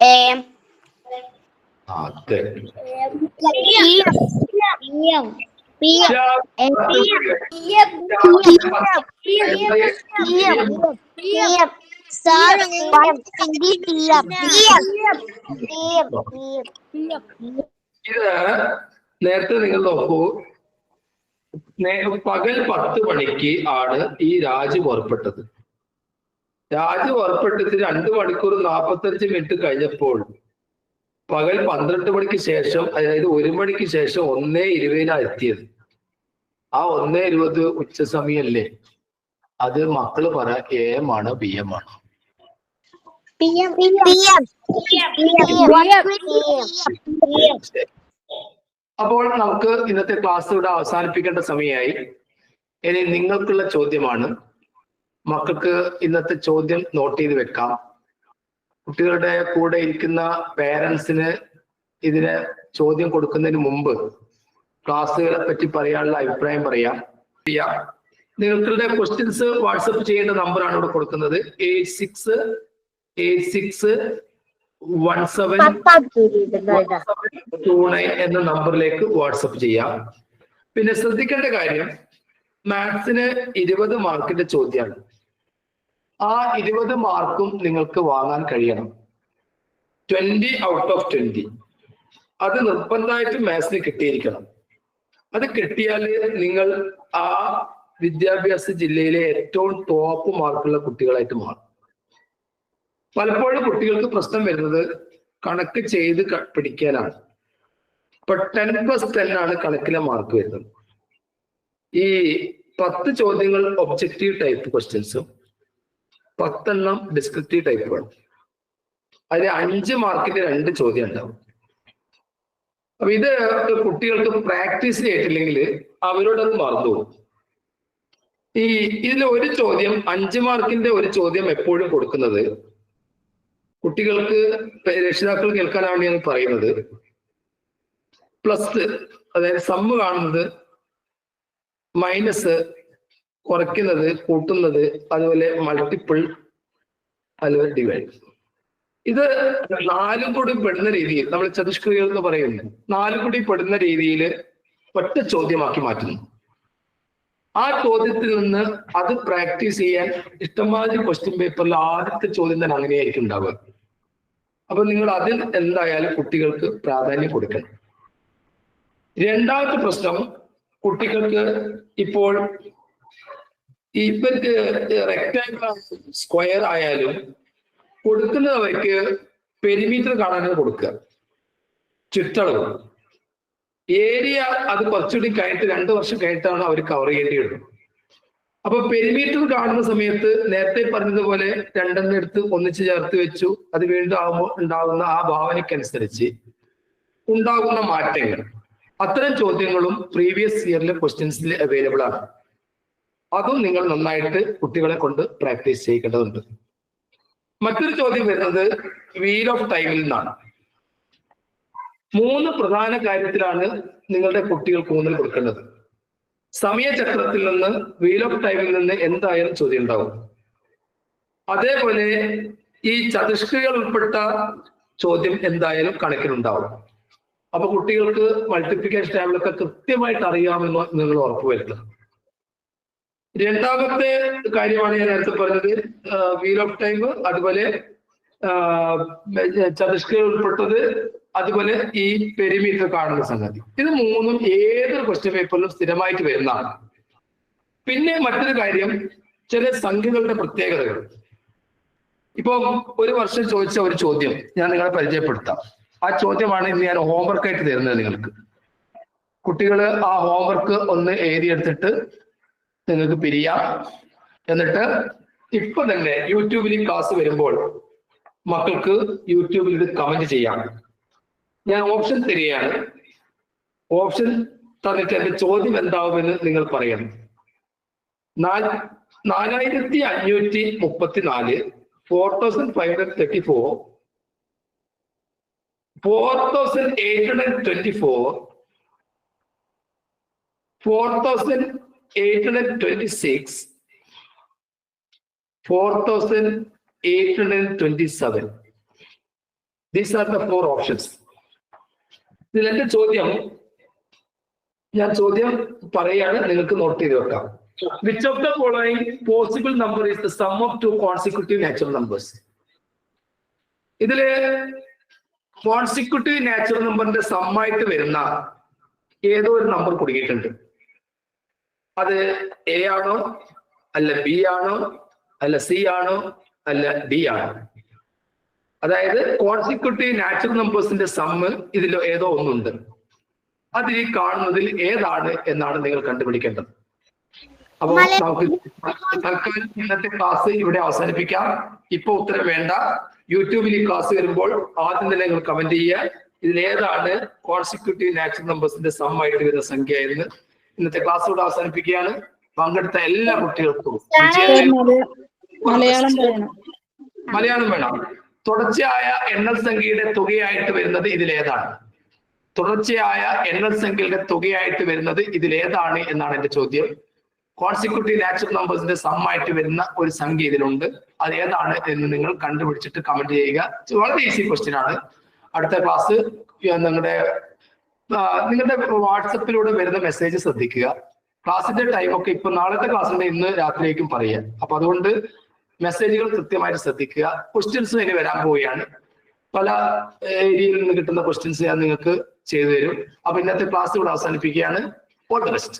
AM. അതെ. ഇത് നേരത്തെ നിങ്ങൾ നോക്കൂ. പകൽ 10 മണിക്ക് ആണ് ഈ രാജു പുറപ്പെട്ടത്. രാജു പുറപ്പെട്ടിട്ട് 2 മണിക്കൂർ 45 മിനിറ്റ് കഴിഞ്ഞപ്പോൾ പകൽ 12 മണിക്ക് ശേഷം, അതായത് 1 മണിക്ക് ശേഷം 1:20 എത്തിയത്. ആ 1:20 ഉച്ച സമയല്ലേ? അത് മക്കള് പറ, AM ആണോ PM ആണോ? അപ്പോൾ നമുക്ക് ഇന്നത്തെ ക്ലാസ് ഇവിടെ അവസാനിപ്പിക്കേണ്ട സമയമായി. ഇനി നിങ്ങൾക്കുള്ള ചോദ്യമാണ്. മക്കൾക്ക് ഇന്നത്തെ ചോദ്യം നോട്ട് ചെയ്ത് വെക്കാം. കുട്ടികളുടെ കൂടെ ഇരിക്കുന്ന പേരൻസിന് ഇതിന് ചോദ്യം കൊടുക്കുന്നതിന് മുമ്പ് ക്ലാസ്സുകളെ പറ്റി പറയാനുള്ള അഭിപ്രായം പറയാം. നിങ്ങളുടെ ക്വസ്റ്റ്യൻസ് വാട്സപ്പ് ചെയ്യേണ്ട നമ്പറാണ് ഇവിടെ കൊടുക്കുന്നത്. 86861729 എന്ന നമ്പറിലേക്ക് വാട്സപ്പ് ചെയ്യാം. പിന്നെ ശ്രദ്ധിക്കേണ്ട കാര്യം, മാത്സിന് 20 മാർക്കിന്റെ ചോദ്യമാണ്. ആ 20 മാർക്കും നിങ്ങൾക്ക് വാങ്ങാൻ കഴിയണം. 20 ഔട്ട് ഓഫ് 20 അത് നിർബന്ധമായിട്ടും മാത്സിന് കിട്ടിയിരിക്കണം. അത് കിട്ടിയാൽ നിങ്ങൾ ആ വിദ്യാഭ്യാസ ജില്ലയിലെ ഏറ്റവും ടോപ്പ് മാർക്കുള്ള കുട്ടികളായിട്ട് മാറും. പലപ്പോഴും കുട്ടികൾക്ക് പ്രശ്നം വരുന്നത് കണക്ക് ചെയ്ത് പിടിക്കാനാണ്. ഇപ്പൊ 10+10 ആണ് കണക്കിലെ മാർക്ക് വരുന്നത്. ഈ 10 ചോദ്യങ്ങൾ ഒബ്ജക്റ്റീവ് ടൈപ്പ് ക്വസ്റ്റ്യൻസും 10 എണ്ണം ഡിസ്ക്രിപ്റ്റീവ് ടൈപ്പുമാണ്. അതിൽ 5 മാർക്കിന്റെ 2 ചോദ്യം ഉണ്ടാവും. അപ്പൊ ഇത് കുട്ടികൾക്ക് പ്രാക്ടീസ് ചെയ്തിട്ടില്ലെങ്കിൽ അവരോടത് മറന്നുപോകും. ഇതിൽ ഒരു ചോദ്യം 5 മാർക്കിന്റെ ഒരു ചോദ്യം എപ്പോഴും കൊടുക്കുന്നത് കുട്ടികൾക്ക്, രക്ഷിതാക്കൾ കേൾക്കാനാണ് ഞാൻ പറയുന്നത്, പ്ലസ്, അതായത് സമ്മ് കാണുന്നത്, മൈനസ്, കുറയ്ക്കുന്നത്, കൂട്ടുന്നത്, അതുപോലെ മൾട്ടിപ്പിൾ, അതുപോലെ ഡിവൈഡ്. ഇത് 4 കൂടി പെടുന്ന രീതിയിൽ, നമ്മൾ ചതുഷ്ക്രിയകൾ എന്ന് പറയുന്നു, 4 കൂടി പെടുന്ന രീതിയിൽ ഒറ്റ ചോദ്യമാക്കി മാറ്റുന്നു. ആ ചോദ്യത്തിൽ നിന്ന് അത് പ്രാക്ടീസ് ചെയ്യാൻ ഇഷ്ടംമാതിരി ക്വസ്റ്റ്യൻ പേപ്പറിൽ ആദ്യത്തെ ചോദ്യം തന്നെ അങ്ങനെയായിരിക്കും ഉണ്ടാവുക. അപ്പൊ നിങ്ങൾ അതിൽ എന്തായാലും കുട്ടികൾക്ക് പ്രാധാന്യം കൊടുക്കണം. രണ്ടാമത്തെ പ്രശ്നം, കുട്ടികൾക്ക് ഇപ്പോൾ ഇവർക്ക് റെക്ടാങ്കിൾ സ്ക്വയർ ആയാലും കൊടുക്കുന്നത് അവർക്ക് പെരിമീറ്റർ കാണാനാണ് കൊടുക്കുക, ചുറ്റളവ്. ഏരിയ അത് കുറച്ചുകൂടി കഴിഞ്ഞിട്ട് 2 വർഷം കഴിഞ്ഞിട്ടാണ് അവർ കവർ ചെയ്യേണ്ടിയുള്ളൂ. അപ്പൊ പെരിമീറ്റർ കാണുന്ന സമയത്ത് നേരത്തെ പറഞ്ഞതുപോലെ 2 എടുത്ത് ഒന്നിച്ച് ചേർത്ത് വെച്ചു, അത് വീണ്ടും ആകുമ്പോൾ ഉണ്ടാകുന്ന ആ ഭാവനയ്ക്കനുസരിച്ച് ഉണ്ടാകുന്ന മാറ്റങ്ങൾ, അത്തരം ചോദ്യങ്ങളും പ്രീവിയസ് ഇയറിലെ ക്വസ്റ്റ്യൻസിൽ അവൈലബിൾ ആണ്. അതും നിങ്ങൾ നന്നായിട്ട് കുട്ടികളെ കൊണ്ട് പ്രാക്ടീസ് ചെയ്യിക്കേണ്ടതുണ്ട്. മറ്റൊരു ചോദ്യം വരുന്നത് വീൽ ഓഫ് ടൈമിൽ നിന്നാണ്. 3 പ്രധാന കാര്യത്തിലാണ് നിങ്ങളുടെ കുട്ടികൾക്ക് ഊന്നൽ കൊടുക്കേണ്ടത്. സമയചക്രത്തിൽ നിന്ന്, വീൽ ഓഫ് ടൈമിൽ നിന്ന് എന്തായാലും ചോദ്യം ഉണ്ടാവും. അതേപോലെ ഈ ചതുഷ്ക്രിയകൾ ഉൾപ്പെട്ട ചോദ്യം എന്തായാലും കണക്കിനുണ്ടാവും. അപ്പൊ കുട്ടികൾക്ക് മൾട്ടിപ്ലിക്കേഷൻ ടേബിളൊക്കെ കൃത്യമായിട്ട് അറിയാമെന്ന് നിങ്ങൾ ഉറപ്പുവരുത്തണം. രണ്ടാമത്തെ കാര്യമാണ് ഞാൻ നേരത്തെ പറഞ്ഞത്, വീൽ ഓഫ് ടൈം, അതുപോലെ ചതുഷ്ക്രിയ ഉൾപ്പെട്ടത്, അതുപോലെ ഈ പെരിമീറ്റർ കാണുന്ന സംഗതി. ഇത് 3ഉം ഏതൊരു ക്വസ്റ്റ്യൻ പേപ്പറിലും സ്ഥിരമായിട്ട് വരുന്നതാണ്. പിന്നെ മറ്റൊരു കാര്യം, ചില സംഖ്യകളുടെ പ്രത്യേകതകൾ. ഇപ്പൊ ഒരു വർഷം ചോദിച്ച ഒരു ചോദ്യം ഞാൻ നിങ്ങളെ പരിചയപ്പെടുത്താം. ആ ചോദ്യമാണ് ഇന്ന് ഞാൻ ഹോംവർക്കായിട്ട് തരുന്നത് നിങ്ങൾക്ക്. കുട്ടികൾ ആ ഹോംവർക്ക് ഒന്ന് എഴുതിയെടുത്തിട്ട് നിങ്ങൾക്ക് പിരിയാം. എന്നിട്ട് ഇപ്പൊ തന്നെ യൂട്യൂബിൽ ക്ലാസ് വരുമ്പോൾ മക്കൾക്ക് യൂട്യൂബിൽ ഇത് കമന്റ് ചെയ്യാം. ഞാൻ ഓപ്ഷൻ തരികയാണ്. ഓപ്ഷൻ തന്നിട്ട് എന്റെ ചോദ്യം എന്താവുമെന്ന് നിങ്ങൾ പറയണം. 4534, 4534, 4824, 4826, 4827. These are the 4 options. ഇതിൽ എന്റെ ചോദ്യം, ഞാൻ ചോദ്യം പറയാണ്, നിങ്ങൾക്ക് നോട്ട് ചെയ്ത് വെക്കാം. Which of the following possible number is the sum of 2 consecutive natural numbers? ഇതില് കോൺസിക്യൂട്ടീവ് നാച്ചുറൽ നമ്പറിന്റെ സമ്മായിട്ട് വരുന്ന ഏതോ ഒരു നമ്പർ കൊടുക്കിയിട്ടുണ്ട്. അത് എ ആണോ, അല്ല ബി ആണോ, അല്ല സി ആണോ, അല്ല ഡി ആണോ? അതായത് കോൺസിക്യൂട്ടീവ് നാച്ചുറൽ നമ്പേഴ്സിന്റെ സമ്മ് ഇതിൽ ഏതോ ഒന്നുണ്ട്. അതിൽ ഈ കാണുന്നതിൽ ഏതാണ് എന്നാണ് നിങ്ങൾ കണ്ടുപിടിക്കേണ്ടത്. അപ്പോൾ നമുക്ക് തൽക്കാലം ഇന്നത്തെ ക്ലാസ് ഇവിടെ അവസാനിപ്പിക്കാം. ഇപ്പൊ ഉത്തരം വേണ്ട. യൂട്യൂബിൽ ഈ ക്ലാസ് വരുമ്പോൾ ആദ്യം തന്നെ നിങ്ങൾ കമന്റ് ചെയ്യുക, ഇതിലേതാണ് കോൺസിക്യൂട്ടീവ് നാച്ചുറൽ നമ്പേഴ്സിന്റെ സമ്മായിട്ട് വരുന്ന സംഖ്യ എന്ന്. ഇന്നത്തെ ക്ലാസ് ഇവിടെ അവസാനിപ്പിക്കുകയാണ്. പങ്കെടുത്ത എല്ലാ കുട്ടികൾക്കും മലയാളം പറയണം. മലയാളം വേണം. തുടർച്ചയായ എണ്ണൽ സംഖ്യയുടെ തുകയായിട്ട് വരുന്നത് ഇതിലേതാണ്? തുടർച്ചയായ എണ്ണൽ സംഖ്യയുടെ തുകയായിട്ട് വരുന്നത് ഇതിലേതാണ് എന്നാണ് എന്റെ ചോദ്യം. കോൺസിക്യൂട്ടീവ് നാച്ചുറൽ നമ്പേഴ്സിന്റെ സമ്മായിട്ട് വരുന്ന ഒരു സംഖ്യ ഇതിലുണ്ട്. അത് ഏതാണ് എന്ന് നിങ്ങൾ കണ്ടുപിടിച്ചിട്ട് കമന്റ് ചെയ്യുക. വളരെ ഈസി ക്വസ്റ്റ്യൻ ആണ്. അടുത്ത ക്ലാസ് നിങ്ങളുടെ വാട്സപ്പിലൂടെ വരുന്ന മെസ്സേജ് ശ്രദ്ധിക്കുക. ക്ലാസിന്റെ ടൈമൊക്കെ ഇപ്പൊ നാളത്തെ ക്ലാസ്സിന്റെ ഇന്ന് രാത്രിയേക്കും പറയുക. അപ്പൊ അതുകൊണ്ട് മെസ്സേജുകൾ കൃത്യമായിട്ട് ശ്രദ്ധിക്കുക. ക്വസ്റ്റ്യൻസ് ഇനി വരാൻ പോവുകയാണ്. പല ഏരിയയിൽ നിന്ന് കിട്ടുന്ന ക്വസ്റ്റ്യൻസ് ഞാൻ നിങ്ങൾക്ക് ചെയ്തു തരും. അപ്പൊ ഇന്നത്തെ ക്ലാസ് ഇവിടെ അവസാനിപ്പിക്കുകയാണ്. All the best.